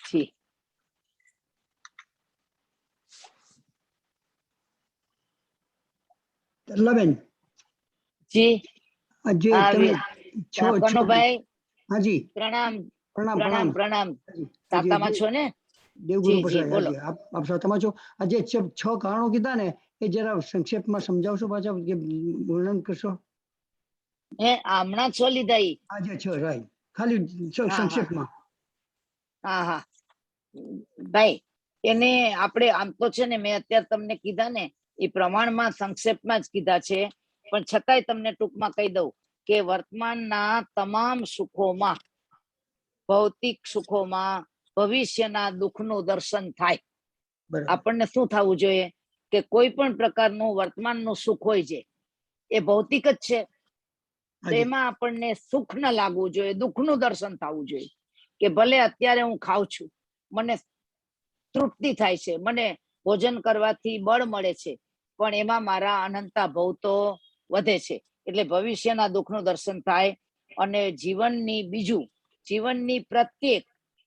जी. તરલાબેન, જી આજે હા તમે કનુભાઈ હાજી પ્રણામ પ્રણામ પ્રણામ પ્રણામ. પ્રણામ હાજી. સાતામાં છો ને? દેવગુરુ જી, જી, પ્રસાદ, બોલો. હાજી. આપ સાતામાં છો. આજે 6 કારણો કીધા ને, એ જરા સંક્ષેપમાં સમજાવશો, પાછા કે વર્ણન કરશો? હમણાં છો લીધા ઈ? આજે 6 રાઈટ, ખાલી હા. સંક્ષેપમાં. હા ભાઈ, એને આપણે આમ તો છે ને, મેં અત્યારે તમને કીધા ને એ પ્રમાણમાં સંક્ષેપમાં જ કીધા છે, પણ છતાંય તમને ટૂંકમાં કહી દઉં કે વર્તમાનના તમામ સુખોમાં, ભૌતિક સુખોમાં ભવિષ્યના દુઃખનું દર્શન થાય. બરાબર. આપણને શું થવું જોઈએ કે કોઈ પણ પ્રકારનું વર્તમાનનું સુખ હોય છે એ ભૌતિક જ છે, તો હાજી. એમાં આપણને સુખ ન લાગવું જોઈએ, દુઃખનું દર્શન થવું જોઈએ. કે ભલે અત્યારે હું ખાઉં છું, મને તૃપ્તિ થાય છે, મને ભોજન કરવાથી બળ મળે છે, પણ એમાં મારા અનંતા ભવ તો વધે છે. એટલે ભવિષ્યના દુઃખનું દર્શન થાય. અને જીવનની પ્રત્યેક,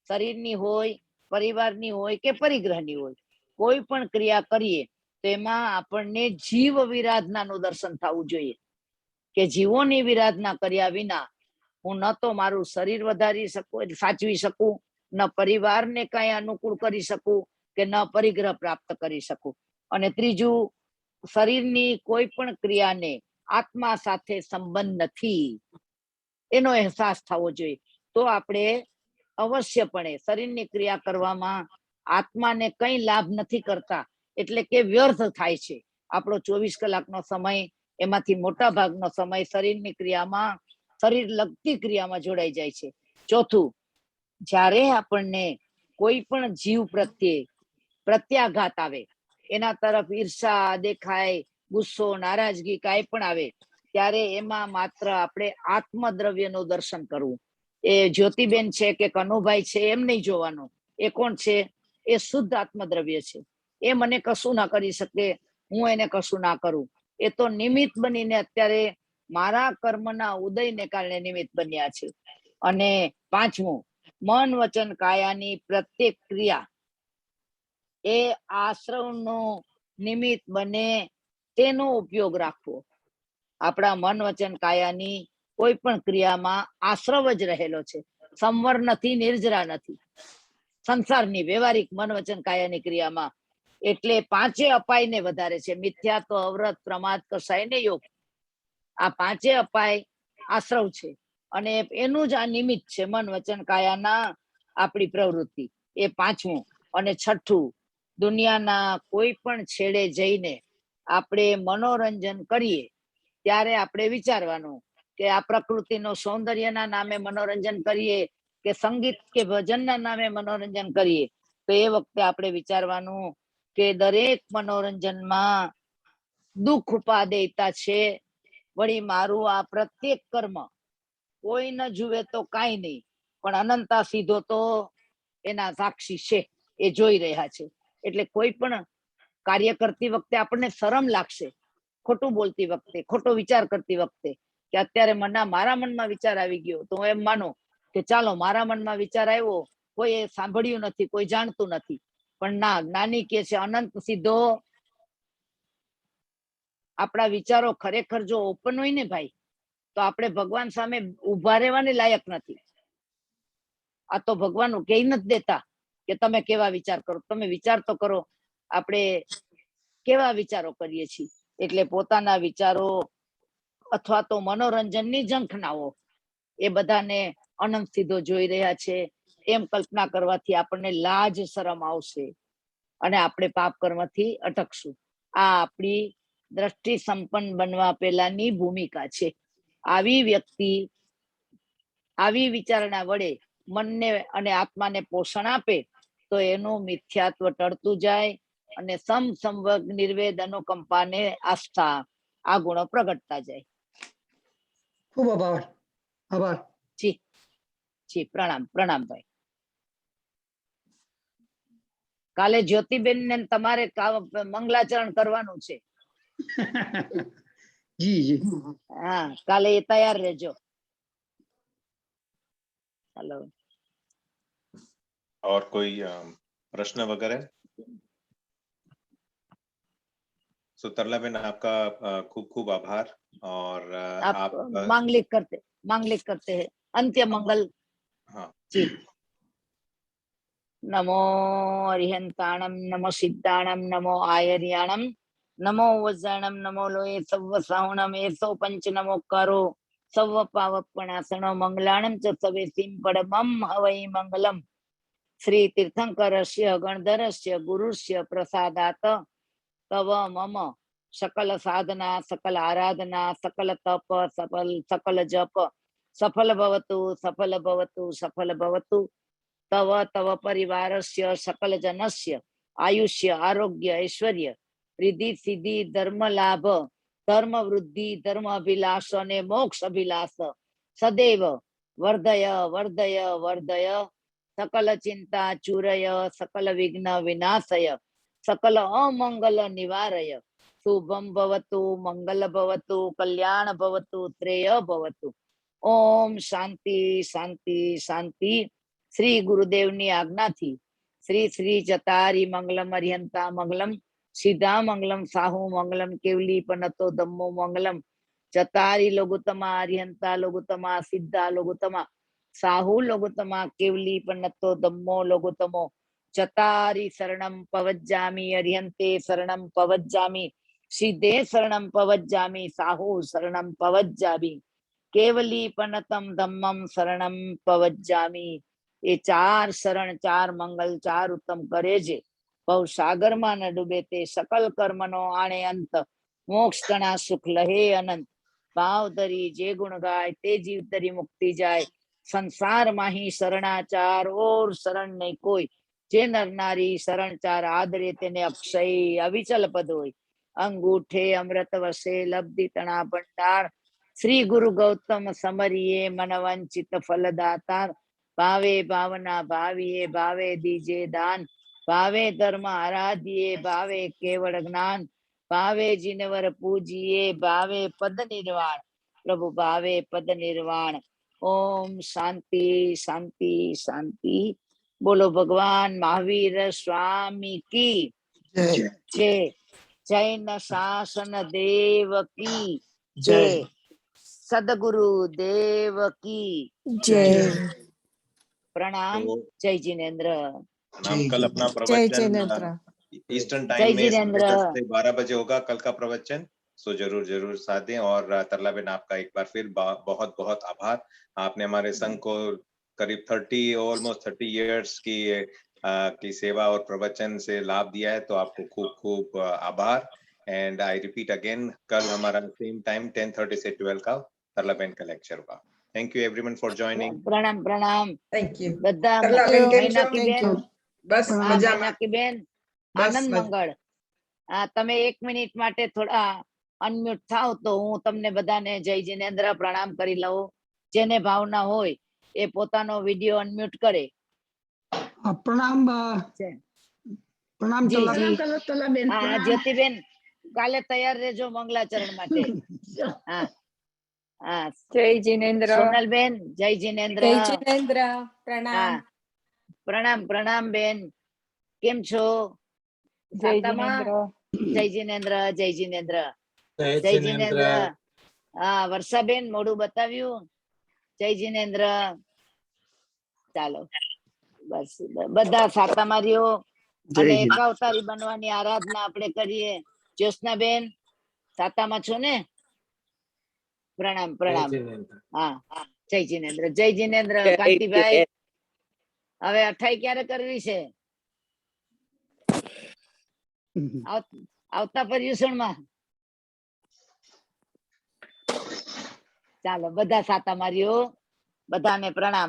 શરીરની હોય, પરિવારની હોય કે પરિગ્રહની હોય, કોઈ પણ ક્રિયા કરીએ તો એમાં આપણને જીવ વિરાધનાનું દર્શન થવું જોઈએ. કે જીવોની વિરાધના કર્યા વિના હું ન તો મારું શરીર વધારી શકું, સાચવી શકું, ન પરિવારને કઈ અનુકૂળ કરી શકું, કે ન પરિગ્રહ પ્રાપ્ત કરી શકું. અને ત્રીજું, શરીરની કોઈ પણ ક્રિયાને આત્મા સાથે સંબંધ નથી, એનો અહેસાસ થવો જોઈએ. તો આપણે અવશ્યપણે શરીરની ક્રિયા કરવામાં આત્માને કઈ લાભ નથી કરતા, એટલે કે વ્યર્થ થાય છે. આપણો 24 કલાકનો સમય, એમાંથી મોટા ભાગનો સમય શરીરની ક્રિયામાં, શરીર લગતી ક્રિયામાં જોડાઈ જાય છે. ચોથું, જ્યારે આપણને કોઈ પણ જીવ પ્રત્યે પ્રત્યાઘાત આવે, એના તરફ ઈર્ષા દેખાય, ગુસ્સો, નારાજગી કાંઈ પણ આવે, ત્યારે એમાં માત્ર આપણે આત્મદ્રવ્યનું દર્શન કરવું. એ જ્યોતિબેન છે કે કનુભાઈ છે એમ નહીં જોવાનું. એ કોણ છે? એ શુદ્ધ આત્મદ્રવ્ય છે. એ મને કશું ના કરી શકે, હું એને કશું ના કરું. એ તો નિમિત્ત બનીને અત્યારે મારા કર્મના ઉદયને કારણે નિમિત્ત બન્યા છે. અને પાંચમું, મન વચન કાયાની પ્રત્યેક ક્રિયા એ આશ્રવનું નિમિત્ત બને તેનો ઉપયોગ રાખવો. આપણા મન વચન કાયાની કોઈ પણ ક્રિયામાં આશ્રવ જ રહેલો છે, સંવર નથી, નિર્જરા નથી, સંસારની વ્યવહારિક મન વચન કાયાની ક્રિયામાં. એટલે પાંચે અપાયને વધારે છે, મિથ્યાત્વ, અવ્રત, પ્રમાદ, કસાય ને યોગ. આ પાંચે અપાય આશ્રવ છે, અને એનું જ આ નિમિત્ત છે મન વચન કાયાના આપણી પ્રવૃત્તિ. એ પાંચમું. અને છઠ્ઠું, દુનિયાના કોઈ પણ છેડે જઈને આપણે મનોરંજન કરીએ ત્યારે આપણે વિચારવાનું કે આ પ્રકૃતિનો સૌંદર્યના નામે મનોરંજન કરીએ કે સંગીત કે ભજનના નામે મનોરંજન કરીએ, તો એ વખતે આપણે વિચારવાનું કે દરેક મનોરંજનમાં દુઃખ ઉપાદેયતા છે. વળી મારું આ પ્રત્યેક કર્મ કોઈ ન જુએ તો કાંઈ નહીં, પણ અનંતા સીધો તો એના સાક્ષી છે, એ જોઈ રહ્યા છે. એટલે કોઈ પણ કાર્ય કરતી વખતે આપણને શરમ લાગશે, ખોટું બોલતી વખતે, ખોટો વિચાર કરતી વખતે, કે અત્યારે મારા મનમાં વિચાર આવી ગયો, તો હું એમ માનું કે ચાલો મારા મનમાં વિચાર આવ્યો, કોઈ સાંભળ્યું નથી, કોઈ જાણતું નથી. પણ ના, જ્ઞાની કે છે અનંત સીધો. આપણા વિચારો ખરેખર જો ઓપન હોય ને ભાઈ, તો આપણે ભગવાન સામે ઉભા રહેવાની લાયક નથી. આ તો ભગવાન કહી નથી દેતા કે તમે કેવા વિચાર કરો, તમે વિચાર તો કરો આપણે કેવા વિચારો કરીએ છીએ. એટલે પોતાના વિચારો અથવા તો મનોરંજનની ઝંખનાઓ એ બધાને અનંત સીધો જોઈ રહ્યા છે, એમ કલ્પના કરવાથી આપણને લાજ શરમ આવશે અને આપણે પાપ કર્મથી અટકશું. આ આપણી દ્રષ્ટિ સંપન્ન બનવા પહેલાની ભૂમિકા છે. આવી વ્યક્તિ આવી વિચારણા વડે મનને અને આત્માને પોષણ આપે તો એનું મિથ્યાત્વ ટળતું જાય અને સંવગ, નિર્વેદ, અનુકંપાને આસ્થા, આ ગુણો પ્રગટતા જાય. ખૂબ આભાર. આભાર. જી જી, પ્રણામ પ્રણામ ભાઈ. કાલે જ્યોતિબેન ને તમારે મંગલાચરણ કરવાનું છે. જી જી. હા, કાલે એ તૈયાર રહેજો. हेलो। और कोई प्रश्न वगैरह? सो तरलाबेन आपका खूब खूब आभार और आप आप मांगलिक करते हैं अंत्य मंगल हाँ जी। नमो अरिहंताणम नमो सिद्धाणम नमो आयर्याणम नमो वज्रणम नमो लोये सव्व सावणम एसो पंच नमो करो सव्व पावपणासनो मंगलाणम च सवे सिंपडमम हवै मंगलम श्री तीर्थंकरस्य गणधरस्य गुरुस्य प्रसादात तव मम सकल साधना सकल आराधना सकल तप सकल जप सफल भवतु सफल भवतु सफल भवतु तव तव परिवारस्य सकल जनस्य आयुष्य आरोग्य ऐश्वर्य रिद्धि सिद्धि धर्म लाभ धर्म वृद्धि धर्म अभिलाष ने मोक्ष अभिलाष सदैव वर्धय वर्धय वर्धय सकल चिंता चूरय सकल विघ्न विनाशय सकल अमंगल निवारय शुभम भवतु मंगल भवतु कल्याण भवतु श्रेय भवतु ओम शांति शांति शांति श्री गुरुदेवनी આજ્ઞાથી શ્રી શ્રી જતારી મંગલમ અરિહંતા મંગલમ સીધા મંગલમ સાહુ મંગલમ કેવલી પનતો ધમ્મો મંગલમ જતારી લઘુત્તમા અરિહંતા લઘુત્તમા સિદ્ધા લઘુત્તમા સાહુ લઘુત્તમા કેવલી પનતો ધમ્મો લઘુત્તમો જતારી શરણમ પવજ્જામિ અરિહંતે શરણમ પવજ્જામિ સિદ્ધે શરણમ પવજ્જામિ સાહુ શરણમ પવજ્જામિ કેવલી પનતમ ધમ્મમ શરણમ પવજ્જામિ એ ચાર શરણ ચાર મંગલ ચાર ઉત્તમ કરે છે બહુ સાગર માં ન ડૂબે તે સકલ કર્મ નો આણે અંત મોક્ષ તણા સુખ લહે અનંત ભાવ ધરી જે ગુણ ગાય તે જીવ ધરી મુક્તિ જાય સંસાર માહી શરણાચાર ઓર શરણ નહીં કોઈ જે નર નારી શરણ ચાર આદરે તેને અક્ષય અવિચલ પદ હોય અંગૂઠે અમૃત વસે લબ્ધિ તણા ભંડાર શ્રી ગુરુ ગૌતમ સમરીએ મનવંચિત ફલદાતાર ભાવે ભાવના ભાવીએ ભાવે દીજે દાન ભાવે ધર્મ આરાધીએ ભાવે કેવળ જ્ઞાન ભાવે જીનવર પૂજીએ ભાવે પદ નિર્વાણ પ્રભુ ભાવે પદ નિર્વાણ ઓમ શાંતિ શાંતિ શાંતિ બોલો ભગવાન મહાવીર સ્વામી की जय जय जैन शासन देव की जय जय सदगुरु देव की जय प्रणाम तो जय जिनेन्द्र हम कल अपना जय प्रवचन जिनेन्द्र ईस्टर्न जय टाइम में जिनेन्द्र 10 से 12 बजे होगा कल का प्रवचन। सो जरूर जरूर साथ दें और तरलाबेन आपका एक बार फिर बहुत बहुत आभार। आपने हमारे संघ को करीब 30 ऑलमोस्ट 30 इयर्स की सेवा और प्रवचन से लाभ दिया है, तो आपको खूब खूब आभार। एंड आई रिपीट अगेन, कल हमारा सेम टाइम 10:30 से 12 का तरलाबेन का लेक्चर होगा। Thank you everyone for joining. प्रणाम प्रणाम થેન્ક યુ બધા तरलाबेन કેમ મહિના છો? की Thank બેન you. બસ હા મજામાં મહિના की બેન બસ આનંદ મજા- મંગળ હા તમે 1 મિનિટ માટે થોડા અનમ્યુટ થાવ તો હું તમને બધાને જય જીનેન્દ્ર પ્રણામ કરી લઉં જેને ભાવના હોય એ પોતાનો વિડિયો અનમ્યુટ કરે પ્રણામ છે પ્રણામ જી તલાબેન. જી હા જ્યોતિબેન કાલે તૈયાર રહેજો મંગલાચરણ માટે હા હા जय जिनेन्द्र સોનલબેન જય જીનેન્દ્ર जय जिनेन्द्र प्रणाम હા પ્રણામ પ્રણામ બેન કેમ છો जय સાતામાં जिनेन्द्र જય જીનેન્દ્ર જય જીનેન્દ્ર જય જીનેન્દ્ર હા વર્ષાબેન મોઢું બતાવ્યું જય જીનેન્દ્ર ચાલો બસ બધા સાતામારીઓ जय અને हिंद એકાવતારી બનવાની આરાધના આપણે કરીએ જ્યોત્સનાબેન સાતામાં છો ને પ્રણામ પ્રણામ હા જય જીનેન્દ્ર કાંતિભાઈ હવે 28 ક્યારે કરવી છે આવતા પર્યુષણમાં ચાલો બધા સાતામારીઓ બધાને પ્રણામ